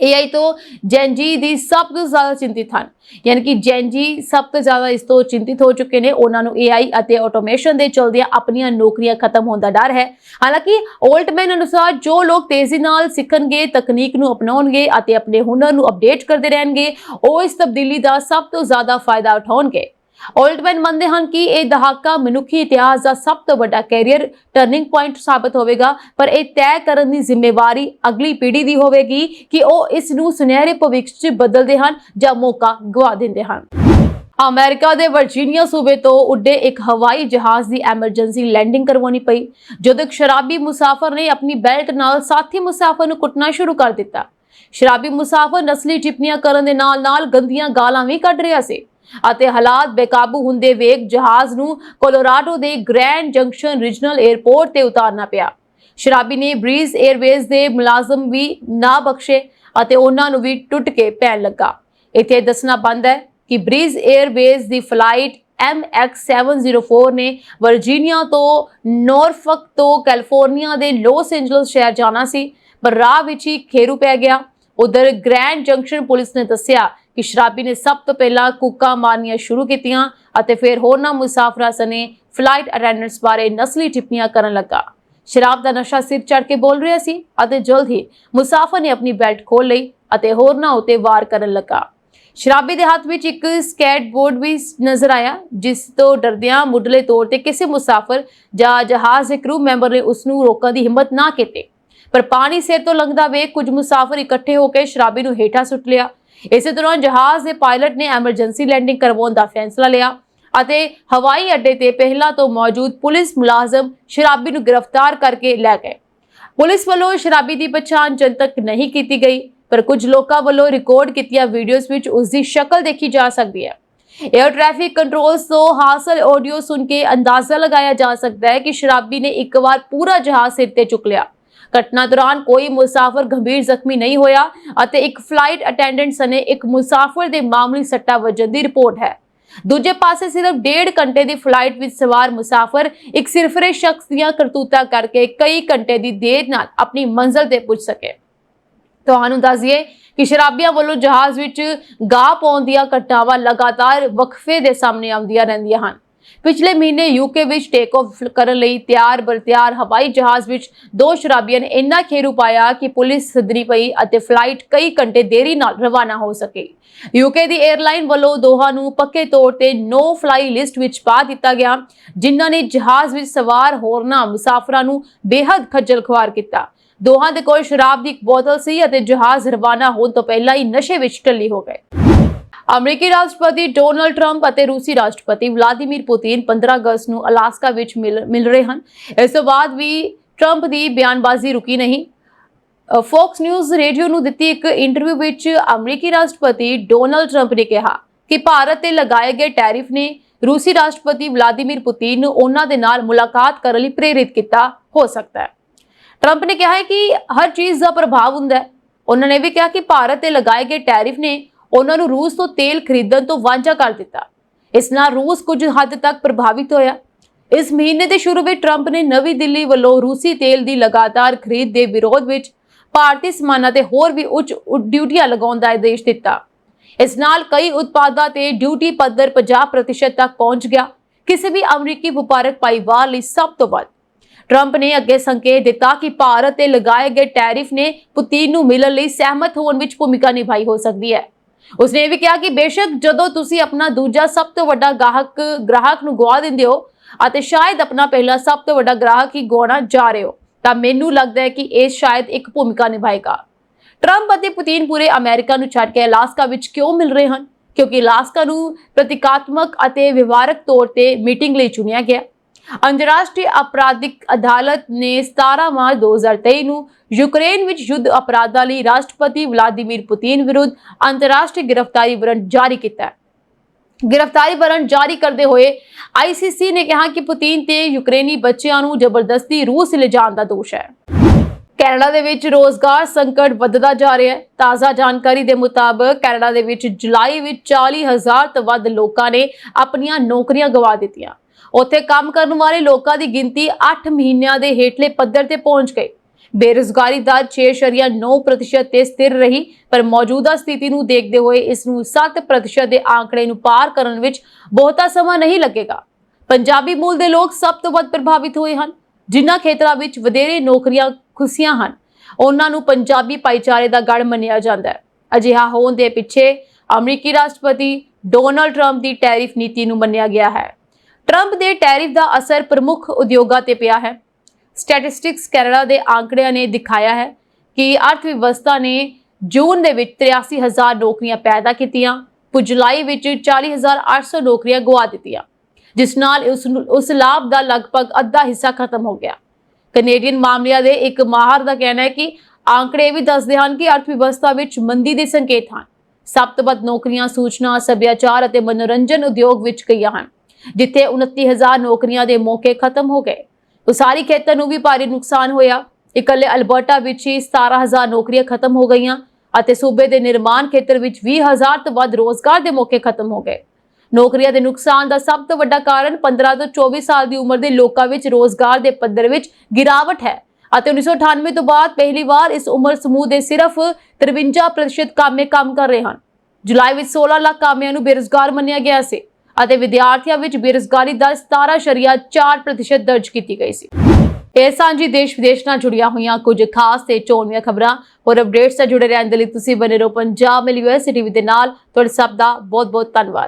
AI ਤੋਂ ਜੈਨਜੀ ਦੀ ਸਭ ਤੋਂ ਜ਼ਿਆਦਾ ਚਿੰਤਿਤ ਹਨ, ਯਾਨੀ ਕਿ ਜੈਨਜੀ ਸਭ ਤੋਂ ਜ਼ਿਆਦਾ ਇਸ ਤੋਂ ਚਿੰਤਿਤ ਹੋ ਚੁੱਕੇ ਨੇ। ਉਹਨਾਂ ਨੂੰ AI ਅਤੇ ਆਟੋਮੇਸ਼ਨ ਦੇ ਚਲਦਿਆਂ ਆਪਣੀਆਂ ਨੌਕਰੀਆਂ ਖਤਮ ਹੋਣ ਦਾ ਡਰ ਹੈ। ਹਾਲਾਂਕਿ ਆਲਟਮੈਨ ਅਨੁਸਾਰ ਜੋ ਲੋਕ ਤੇਜ਼ੀ ਨਾਲ ਸਿੱਖਣਗੇ, ਤਕਨੀਕ ਨੂੰ ਅਪਣਾਉਣਗੇ ਅਤੇ ਆਪਣੇ ਹੁਨਰ ਨੂੰ ਅਪਡੇਟ ਕਰਦੇ ਰਹਿਣਗੇ, ਉਹ ਇਸ ਤਬਦੀਲੀ ਦਾ ਸਭ ਤੋਂ ਜ਼ਿਆਦਾ ਫਾਇਦਾ ਉਠਾਉਣਗੇ। ਆਲਟਮੈਨ ਮੰਨਦੇ ਹਨ ਕਿ ਇਹ ਦਹਾਕਾ ਮਨੁੱਖੀ ਇਤਿਹਾਸ ਦਾ ਸਭ ਤੋਂ ਵੱਡਾ ਕੈਰੀਅਰ ਟਰਨਿੰਗ ਪੁਆਇੰਟ ਸਾਬਤ ਹੋਵੇਗਾ, ਪਰ ਇਹ ਤੈਅ ਕਰਨ ਦੀ ਜ਼ਿੰਮੇਵਾਰੀ ਅਗਲੀ ਪੀੜ੍ਹੀ ਦੀ ਹੋਵੇਗੀ ਕਿ ਉਹ ਇਸ ਨੂੰ ਸੁਨਹਿਰੇ ਭਵਿੱਖ 'ਚ ਬਦਲਦੇ ਹਨ ਜਾਂ ਮੌਕਾ ਗਵਾ ਦਿੰਦੇ ਹਨ। ਅਮਰੀਕਾ ਦੇ ਵਰਜੀਨੀਆ ਸੂਬੇ ਤੋਂ ਉੱਡੇ ਇੱਕ ਹਵਾਈ ਜਹਾਜ਼ ਦੀ ਐਮਰਜੈਂਸੀ ਲੈਂਡਿੰਗ ਕਰਵਾਉਣੀ ਪਈ ਜਦੋਂ ਇੱਕ ਸ਼ਰਾਬੀ ਮੁਸਾਫਰ ਨੇ ਆਪਣੀ ਬੈਲਟ ਨਾਲ ਸਾਥੀ ਮੁਸਾਫਰ ਨੂੰ ਕੁੱਟਣਾ ਸ਼ੁਰੂ ਕਰ ਦਿੱਤਾ। ਸ਼ਰਾਬੀ ਮੁਸਾਫਰ ਨਸਲੀ ਟਿੱਪਣੀਆਂ ਕਰਨ ਦੇ ਨਾਲ-ਨਾਲ ਗੰਦੀਆਂ ਗਾਲਾਂ ਵੀ ਕੱਢ ਰਿਹਾ ਸੀ ਅਤੇ ਹਾਲਾਤ ਬੇਕਾਬੂ ਹੁੰਦੇ ਵੇਖ ਜਹਾਜ਼ ਨੂੰ ਕੋਲੋਰਾਡੋ ਦੇ ਗ੍ਰੈਂਡ ਜੰਕਸ਼ਨ ਰੀਜਨਲ 에ਅਰਪੋਰਟ ਤੇ ਉਤਾਰਨਾ ਪਿਆ। ਸ਼ਰਾਬੀ ਨੇ ਬ੍ਰੀਜ਼ 에ਅਰਵੇਜ਼ ਦੇ ਮੁਲਾਜ਼ਮ ਵੀ ਨਾ ਬਖਸ਼ੇ ਅਤੇ ਉਹਨਾਂ ਨੂੰ ਵੀ ਟੁੱਟ ਕੇ ਪੈਣ ਲੱਗਾ। ਇੱਥੇ ਦੱਸਣਾ ਬੰਦ ਹੈ ਕਿ ਬ੍ਰੀਜ਼ 에ਅਰਵੇਜ਼ ਦੀ ਫਲਾਈਟ MX704 ਨੇ ਵਰਜੀਨੀਆ ਤੋਂ ਨੋਰਫਕ ਤੋਂ ਕੈਲੀਫੋਰਨੀਆ ਦੇ ਲਾਸ ਐਂਜਲਸ ਸ਼ਹਿਰ ਜਾਣਾ ਸੀ, ਪਰ ਰਾਹ ਵਿੱਚ ਹੀ ਖੇਰੂ ਪੈ ਗਿਆ। ਉਧਰ ਗ੍ਰੈਂਡ ਜੰਕਸ਼ਨ ਪੁਲਿਸ ਨੇ ਦੱਸਿਆ ਕਿ ਸ਼ਰਾਬੀ ਨੇ ਸਭ ਤੋਂ ਪਹਿਲਾਂ ਕੁੱਕਾਂ ਮਾਰਨੀਆਂ ਸ਼ੁਰੂ ਕੀਤੀਆਂ ਅਤੇ ਫਿਰ ਹੋਰਨਾਂ ਮੁਸਾਫਰਾਂ ਸਣੇ ਫਲਾਈਟ ਅਟੈਂਡੈਂਟਸ ਬਾਰੇ ਨਸਲੀ ਟਿੱਪਣੀਆਂ ਕਰਨ ਲੱਗਾ। ਸ਼ਰਾਬ ਦਾ ਨਸ਼ਾ ਸਿਰ ਚੜ ਕੇ ਬੋਲ ਰਿਹਾ ਸੀ ਅਤੇ ਜਲਦ ਹੀ ਮੁਸਾਫਰ ਨੇ ਆਪਣੀ ਬੈਲਟ ਖੋਲ ਲਈ ਅਤੇ ਹੋਰਨਾਂ ਉੱਤੇ ਵਾਰ ਕਰਨ ਲੱਗਾ। ਸ਼ਰਾਬੀ ਦੇ ਹੱਥ ਵਿੱਚ ਇੱਕ ਸਕੇਟਬੋਰਡ ਵੀ ਨਜ਼ਰ ਆਇਆ, ਜਿਸ ਤੋਂ ਡਰਦਿਆਂ ਮੁੱਢਲੇ ਤੌਰ ਤੇ ਕਿਸੇ ਮੁਸਾਫਰ ਜਾਂ ਜਹਾਜ਼ ਦੇ ਕਰੂ ਮੈਂਬਰ ਨੇ ਉਸ ਨੂੰ ਰੋਕਣ ਦੀ ਹਿੰਮਤ ਨਾ ਕੀਤੀ। ਪਰ ਪਾਣੀ ਸਿਰ ਤੋਂ ਲੰਘਦਾ ਵੇਖ ਕੁਝ ਮੁਸਾਫਰ ਇਕੱਠੇ ਹੋ ਕੇ ਸ਼ਰਾਬੀ ਨੂੰ ਹੇਠਾਂ ਸੁੱਟ ਲਿਆ। ਇਸੇ ਦੌਰਾਨ ਜਹਾਜ਼ ਦੇ ਪਾਇਲਟ ਨੇ ਐਮਰਜੈਂਸੀ ਲੈਂਡਿੰਗ ਕਰਵਾਉਣ ਦਾ ਫੈਸਲਾ ਲਿਆ ਅਤੇ ਹਵਾਈ ਅੱਡੇ ਤੇ ਪਹਿਲਾਂ ਤੋਂ ਮੌਜੂਦ ਪੁਲਿਸ ਮੁਲਾਜ਼ਮ ਸ਼ਰਾਬੀ ਨੂੰ ਗ੍ਰਿਫਤਾਰ ਕਰਕੇ ਲੈ ਗਏ। ਪੁਲਿਸ ਵੱਲੋਂ ਸ਼ਰਾਬੀ ਦੀ ਪਛਾਣ ਜਨਤਕ ਨਹੀਂ ਕੀਤੀ ਗਈ, ਪਰ ਕੁਝ ਲੋਕਾਂ ਵੱਲੋਂ ਰਿਕਾਰਡ ਕੀਤੀਆਂ ਵੀਡੀਓਜ਼ ਵਿੱਚ ਉਸ ਦੀ ਸ਼ਕਲ ਦੇਖੀ ਜਾ ਸਕਦੀ ਹੈ। 에ਅਰ ਟ੍ਰੈਫਿਕ ਕੰਟਰੋਲਸ ਤੋਂ ਹਾਸਲ ਆਡੀਓ ਸੁਣ ਕੇ ਅੰਦਾਜ਼ਾ ਲਗਾਇਆ ਜਾ ਸਕਦਾ ਹੈ ਕਿ ਸ਼ਰਾਬੀ ਨੇ ਇੱਕ ਵਾਰ ਪੂਰਾ ਜਹਾਜ਼ ਸਿਰ ਤੇ ਚੁੱਕ ਲਿਆ। ਘਟਨਾ ਦੌਰਾਨ ਕੋਈ ਮੁਸਾਫਰ ਗੰਭੀਰ ਜ਼ਖਮੀ ਨਹੀਂ ਹੋਇਆ ਅਤੇ ਇੱਕ ਫਲਾਈਟ ਅਟੈਂਡੈਂਟ ਸਣੇ ਇੱਕ ਮੁਸਾਫਰ ਦੇ ਮਾਮੂਲੀ ਸੱਟਾਂ ਵੱਜਣ ਦੀ ਰਿਪੋਰਟ ਹੈ। ਦੂਜੇ ਪਾਸੇ ਸਿਰਫ 1.5 ਘੰਟੇ ਦੀ ਫਲਾਈਟ ਵਿੱਚ ਸਵਾਰ ਮੁਸਾਫਰ ਇੱਕ ਸਿਰਫਰੇ ਸ਼ਖਸ ਦੀਆਂ ਕਰਤੂਤਾਂ ਕਰਕੇ ਕਈ ਘੰਟੇ ਦੀ ਦੇਰ ਨਾਲ ਆਪਣੀ ਮੰਜ਼ਿਲ ਤੇ ਪੁੱਜ ਸਕੇ। ਤੁਹਾਨੂੰ ਦੱਸ ਦਈਏ ਕਿ ਸ਼ਰਾਬੀਆਂ ਵੱਲੋਂ ਜਹਾਜ਼ ਵਿੱਚ ਗਾਹ ਪਾਉਣ ਦੀਆਂ ਘਟਨਾਵਾਂ ਲਗਾਤਾਰ ਵਕਫੇ ਦੇ ਸਾਹਮਣੇ ਆਉਂਦੀਆਂ ਰਹਿੰਦੀਆਂ ਹਨ। ਪਿਛਲੇ ਮਹੀਨੇ ਯੂਕੇ ਵਿੱਚ ਟੇਕ ਆਫ ਕਰਨ ਲਈ ਤਿਆਰ ਹਵਾਈ ਜਹਾਜ਼ ਵਿੱਚ 2 ਸ਼ਰਾਬੀਆਂ ਨੇ ਇੰਨਾ ਖੇਰੂ ਪਾਇਆ ਕਿ ਪੁਲਿਸ ਸੱਦਣੀ ਪਈ ਅਤੇ ਫਲਾਈਟ ਕਈ ਘੰਟੇ ਦੇਰੀ ਨਾਲ ਰਵਾਨਾ ਹੋ ਸਕੀ। ਯੂਕੇ ਦੀ 에ਅਰਲਾਈਨ ਵੱਲੋਂ ਦੋਹਾਂ ਨੂੰ ਪੱਕੇ ਤੌਰ ਤੇ ਨੋ ਫਲਾਈ ਲਿਸਟ ਵਿੱਚ ਪਾ ਦਿੱਤਾ ਗਿਆ, ਜਿਨ੍ਹਾਂ ਨੇ ਜਹਾਜ਼ ਵਿੱਚ ਸਵਾਰ ਹੋਰਨਾਂ ਮੁਸਾਫਰਾਂ ਨੂੰ ਬੇਹੱਦ ਖੱਜਲ ਖੁਆਰ ਕੀਤਾ। ਦੋਹਾਂ ਦੇ ਕੋਲ ਸ਼ਰਾਬ ਦੀ ਇੱਕ ਬੋਤਲ ਸੀ ਅਤੇ ਜਹਾਜ਼ ਰਵਾਨਾ ਹੋਣ ਤੋਂ ਪਹਿਲਾਂ ਹੀ ਨਸ਼ੇ ਵਿੱਚ ਢੱਲੀ ਹੋ ਗਏ। ਅਮਰੀਕੀ ਰਾਸ਼ਟਰਪਤੀ ਡੋਨਾਲਡ ਟਰੰਪ ਅਤੇ ਰੂਸੀ ਰਾਸ਼ਟਰਪਤੀ ਵਲਾਦੀਮੀਰ ਪੁਤਿਨ 15 ਅਗਸਤ ਨੂੰ ਅਲਾਸਕਾ ਵਿੱਚ ਮਿਲ ਰਹੇ ਹਨ। ਇਸ ਤੋਂ ਬਾਅਦ ਵੀ ਟਰੰਪ ਦੀ ਬਿਆਨਬਾਜ਼ੀ ਰੁਕੀ ਨਹੀਂ। ਫੌਕਸ ਨਿਊਜ਼ ਰੇਡੀਓ ਨੂੰ ਦਿੱਤੀ ਇੱਕ ਇੰਟਰਵਿਊ ਵਿੱਚ ਅਮਰੀਕੀ ਰਾਸ਼ਟਰਪਤੀ ਡੋਨਾਲਡ ਟਰੰਪ ਨੇ ਕਿਹਾ ਕਿ ਭਾਰਤ ਤੇ ਲਗਾਏ ਗਏ ਟੈਰਿਫ ਨੇ ਰੂਸੀ ਰਾਸ਼ਟਰਪਤੀ ਵਲਾਦੀਮੀਰ ਪੁਤਿਨ ਨੂੰ ਉਹਨਾਂ ਦੇ ਨਾਲ ਮੁਲਾਕਾਤ ਕਰਨ ਲਈ ਪ੍ਰੇਰਿਤ ਕੀਤਾ ਹੋ ਸਕਦਾ ਹੈ। ਟਰੰਪ ਨੇ ਕਿਹਾ ਹੈ ਕਿ ਹਰ ਚੀਜ਼ ਦਾ ਪ੍ਰਭਾਵ ਹੁੰਦਾ ਹੈ। ਉਹਨਾਂ ਨੇ ਵੀ ਕਿਹਾ ਕਿ ਭਾਰਤ ਤੇ ਲਗਾਏ ਗਏ ਟੈਰਿਫ ਨੇ ਉਹਨਾਂ ਨੂੰ ਰੂਸ ਤੋਂ ਤੇਲ ਖਰੀਦਣ ਤੋਂ ਵਾਂਝਾ ਕਰ ਦਿੱਤਾ। ਇਸ ਨਾਲ ਰੂਸ ਕੁਝ ਹੱਦ ਤੱਕ ਪ੍ਰਭਾਵਿਤ ਹੋਇਆ। ਇਸ ਮਹੀਨੇ ਦੇ ਸ਼ੁਰੂ ਵਿੱਚ ਟਰੰਪ ਨੇ ਨਵੀਂ ਦਿੱਲੀ ਵੱਲੋਂ ਰੂਸੀ ਤੇਲ ਦੀ ਲਗਾਤਾਰ ਖਰੀਦ ਦੇ ਵਿਰੋਧ ਵਿੱਚ ਭਾਰਤੀ ਸਮਾਨਾਂ ਤੇ ਹੋਰ ਵੀ ਉੱਚ ਡਿਊਟੀਆਂ ਲਗਾਉਣ ਦਾ ਆਦੇਸ਼ ਦਿੱਤਾ। ਇਸ ਨਾਲ ਕਈ ਉਤਪਾਦਾਂ ਤੇ ਡਿਊਟੀ ਪੱਧਰ 50% ਤੱਕ ਪਹੁੰਚ ਗਿਆ, ਕਿਸੇ ਵੀ ਅਮਰੀਕੀ ਵਪਾਰਕ ਭਾਈਵਾਲ ਲਈ ਸਭ ਤੋਂ ਵੱਧ। ਟਰੰਪ ਨੇ ਅੱਗੇ ਸੰਕੇਤ ਦਿੱਤਾ ਕਿ ਭਾਰਤ ਤੇ ਲਗਾਏ ਗਏ ਟੈਰਿਫ ਨੇ ਪੁਤਿਨ ਨੂੰ ਮਿਲਣ ਲਈ ਸਹਿਮਤ ਹੋਣ ਵਿੱਚ ਭੂਮਿਕਾ ਨਿਭਾਈ ਹੋ ਸਕਦੀ ਹੈ। ਉਸਨੇ ਇਹ ਵੀ ਕਿਹਾ ਕਿ ਬੇਸ਼ੱਕ ਜਦੋਂ ਤੁਸੀਂ ਆਪਣਾ ਦੂਜਾ ਸਭ ਤੋਂ ਵੱਡਾ ਗ੍ਰਾਹਕ ਨੂੰ ਗਵਾ ਦਿੰਦੇ ਹੋ ਅਤੇ ਸ਼ਾਇਦ ਆਪਣਾ ਪਹਿਲਾ ਸਭ ਤੋਂ ਵੱਡਾ ਗ੍ਰਾਹਕ ਹੀ ਗਵਾਉਣਾ ਜਾ ਰਹੇ ਹੋ, ਤਾਂ ਮੈਨੂੰ ਲੱਗਦਾ ਹੈ ਕਿ ਇਹ ਸ਼ਾਇਦ ਇੱਕ ਭੂਮਿਕਾ ਨਿਭਾਏਗਾ। ਟਰੰਪ ਅਤੇ ਪੁਤਿਨ ਪੂਰੇ ਅਮਰੀਕਾ ਨੂੰ ਛੱਡ ਕੇ ਅਲਾਸਕਾ ਵਿੱਚ ਕਿਉਂ ਮਿਲ ਰਹੇ ਹਨ? ਕਿਉਂਕਿ ਅਲਾਸਕਾ ਨੂੰ ਪ੍ਰਤੀਕਾਤਮਕ ਅਤੇ ਵਿਵਹਾਰਕ ਤੌਰ ਤੇ ਮੀਟਿੰਗ ਲਈ ਚੁਣਿਆ ਗਿਆ। ਅੰਤਰਰਾਸ਼ਟਰੀ ਅਪਰਾਧਿਕ ਅਦਾਲਤ ਨੇ 17 ਮਾਰਚ 2023 ਨੂੰ ਯੂਕਰੇਨ ਵਿੱਚ ਯੁੱਧ ਅਪਰਾਧਾਂ ਲਈ ਰਾਸ਼ਟਰਪਤੀ ਵਲਾਦੀਮੀਰ ਪੁਤਿਨ ਵਿਰੁੱਧ ਅੰਤਰਰਾਸ਼ਟਰੀ ਗ੍ਰਿਫਤਾਰੀ ਵਾਰੰਟ ਜਾਰੀ ਕੀਤਾ ਹੈ। ਗ੍ਰਿਫਤਾਰੀ ਵਾਰੰਟ ਜਾਰੀ ਕਰਦੇ ਹੋਏ ICC ਨੇ ਕਿਹਾ ਕਿ ਪੁਤਿਨ ਤੇ ਯੂਕਰੇਨੀ ਬੱਚਿਆਂ ਨੂੰ ਜ਼ਬਰਦਸਤੀ ਰੂਸ ਲਿਜਾਣ ਦਾ ਦੋਸ਼ ਹੈ। ਕੈਨੇਡਾ ਦੇ ਵਿੱਚ ਰੋਜ਼ਗਾਰ ਸੰਕਟ ਵੱਧਦਾ ਜਾ ਰਿਹਾ ਹੈ। ਤਾਜ਼ਾ ਜਾਣਕਾਰੀ ਦੇ ਮੁਤਾਬਕ ਕੈਨੇਡਾ ਦੇ ਵਿੱਚ ਜੁਲਾਈ ਵਿੱਚ 40,000 ਤੋਂ ਵੱਧ ਲੋਕਾਂ ਨੇ ਆਪਣੀਆਂ ਨੌਕਰੀਆਂ ਗਵਾ ਦਿੱਤੀਆਂ। ਉੱਥੇ ਕੰਮ ਕਰਨ ਵਾਲੇ ਲੋਕਾਂ ਦੀ ਗਿਣਤੀ 8 ਮਹੀਨਿਆਂ ਦੇ ਹੇਠਲੇ ਪੱਧਰ ਤੇ ਪਹੁੰਚ ਗਈ। ਬੇਰੁਜ਼ਗਾਰੀ ਦਰ 6.9% ਤੇ ਸਥਿਰ ਰਹੀ, ਪਰ ਮੌਜੂਦਾ ਸਥਿਤੀ ਨੂੰ ਦੇਖਦੇ ਹੋਏ ਇਸ ਨੂੰ 7% ਦੇ ਆંકੜੇ ਨੂੰ ਪਾਰ ਕਰਨ ਵਿੱਚ ਬਹੁਤਾ ਸਮਾਂ ਨਹੀਂ ਲੱਗੇਗਾ। ਪੰਜਾਬੀ ਮੂਲ ਦੇ ਲੋਕ ਸਭ ਤੋਂ ਵੱਧ ਪ੍ਰਭਾਵਿਤ ਹੋਏ ਹਨ। ਜਿਨ੍ਹਾਂ ਖੇਤਰਾਂ ਵਿੱਚ ਵਧੇਰੇ ਨੌਕਰੀਆਂ ਖੁੱਸੀਆਂ ਹਨ, ਉਹਨਾਂ ਨੂੰ ਪੰਜਾਬੀ ਭਾਈਚਾਰੇ ਦਾ ਗੜ ਮੰਨਿਆ ਜਾਂਦਾ ਹੈ। ਅਜਿਹਾ ਹੋਣ ਦੇ ਪਿੱਛੇ ਅਮਰੀਕੀ ਰਾਸ਼ਟਰਪਤੀ ਡੋਨਾਲਡ ਟਰੰਪ ਦੀ ਟੈਰਿਫ ਨੀਤੀ ਨੂੰ ਮੰਨਿਆ ਗਿਆ ਹੈ। ਟਰੰਪ ਦੇ ਟੈਰਿਫ ਦਾ ਅਸਰ ਪ੍ਰਮੁੱਖ ਉਦਯੋਗਾਂ ਤੇ ਪਿਆ ਹੈ। ਸਟੈਟਿਸਟਿਕਸ ਕੈਨੇਡਾ ਦੇ ਆંકੜਿਆਂ ਨੇ ਦਿਖਾਇਆ ਹੈ ਕਿ ਅਰਥ ਵਿਵਸਥਾ ਨੇ ਜੂਨ ਦੇ ਵਿੱਚ 83,000 ਨੌਕਰੀਆਂ ਪੈਦਾ ਕੀਤੀਆਂ, ਜੁਲਾਈ ਵਿੱਚ 40,800 ਨੌਕਰੀਆਂ ਗਵਾ ਦਿੱਤੀਆਂ, ਜਿਸ ਨਾਲ ਉਸ ਲਾਭ ਦਾ ਲਗਭਗ ਅੱਧਾ ਹਿੱਸਾ ਖਤਮ ਹੋ ਗਿਆ। ਕੈਨੇਡੀਅਨ ਮਾਮਲਿਆਂ ਦੇ ਇੱਕ ਮਾਹਰ ਦਾ ਕਹਿਣਾ ਹੈ ਕਿ ਆંકੜੇ ਵੀ ਦੱਸਦੇ ਹਨ ਕਿ ਅਰਥ ਵਿਵਸਥਾ ਵਿੱਚ ਮੰਦੀ ਦੇ ਸੰਕੇਤ ਹਨ। ਸਭ ਤੋਂ ਵੱਧ ਨੌਕਰੀਆਂ ਸੂਚਨਾ, ਸੱਭਿਆਚਾਰ ਅਤੇ ਮਨੋਰੰਜਨ ਉਦਯੋਗ ਵਿੱਚ ਗਈਆਂ ਹਨ, ਜਿੱਥੇ 29,000 ਨੌਕਰੀਆਂ ਦੇ ਮੌਕੇ ਖਤਮ ਹੋ ਗਏ। ਉਸਾਰੀ ਖੇਤਰ ਨੂੰ ਵੀ ਭਾਰੀ ਨੁਕਸਾਨ ਹੋਇਆ। ਇਕੱਲੇ ਅਲਬਰਟਾ ਵਿੱਚ ਹੀ 17,000 ਨੌਕਰੀਆਂ ਖਤਮ ਹੋ ਗਈਆਂ ਅਤੇ ਸੂਬੇ ਦੇ ਨਿਰਮਾਣ ਖੇਤਰ ਵਿੱਚ 20,000 ਤੋਂ ਵੱਧ ਰੋਜ਼ਗਾਰ ਦੇ ਮੌਕੇ ਖਤਮ ਹੋ ਗਏ। ਨੌਕਰੀਆਂ ਦੇ ਨੁਕਸਾਨ ਦਾ ਸਭ ਤੋਂ ਵੱਡਾ ਕਾਰਨ 15 ਤੋਂ 24 ਸਾਲ ਦੀ ਉਮਰ ਦੇ ਲੋਕਾਂ ਵਿੱਚ ਰੋਜ਼ਗਾਰ ਦੇ ਪੱਧਰ ਵਿੱਚ ਗਿਰਾਵਟ ਹੈ ਅਤੇ 1998 ਤੋਂ ਬਾਅਦ ਪਹਿਲੀ ਵਾਰ ਇਸ ਉਮਰ ਸਮੂਹ ਦੇ ਸਿਰਫ 53% ਕਾਮੇ ਕੰਮ ਕਰ ਰਹੇ ਹਨ। ਜੁਲਾਈ ਵਿੱਚ 16 ਲੱਖ ਕਾਮਿਆਂ ਨੂੰ ਬੇਰੁਜ਼ਗਾਰ ਮੰਨਿਆ ਗਿਆ ਸੀ ਅਤੇ ਵਿਦਿਆਰਥੀਆਂ ਵਿੱਚ ਬੇਰੁਜ਼ਗਾਰੀ ਦਰ 17.4% ਦਰਜ ਕੀਤੀ ਗਈ ਸੀ। ਇਹ ਸਾਂਝੀ ਦੇਸ਼ ਵਿਦੇਸ਼ ਨਾਲ ਜੁੜੀਆਂ ਹੋਈਆਂ ਕੁਝ ਖਾਸ ਤੇ ਚੋਣਵੀਆਂ ਖਬਰਾਂ ਔਰ ਅਪਡੇਟਸ ਨਾਲ ਜੁੜੇ ਰਹਿਣ ਦੇ ਲਈ ਤੁਸੀਂ ਬਨੇ ਰਹੋ ਪੰਜਾਬ ਮਿਲ ਯੂਐਸਏ ਟੀਵੀ ਦੇ ਨਾਲ। ਤੁਹਾਡੇ ਸਭ ਦਾ ਬਹੁਤ ਬਹੁਤ ਧੰਨਵਾਦ।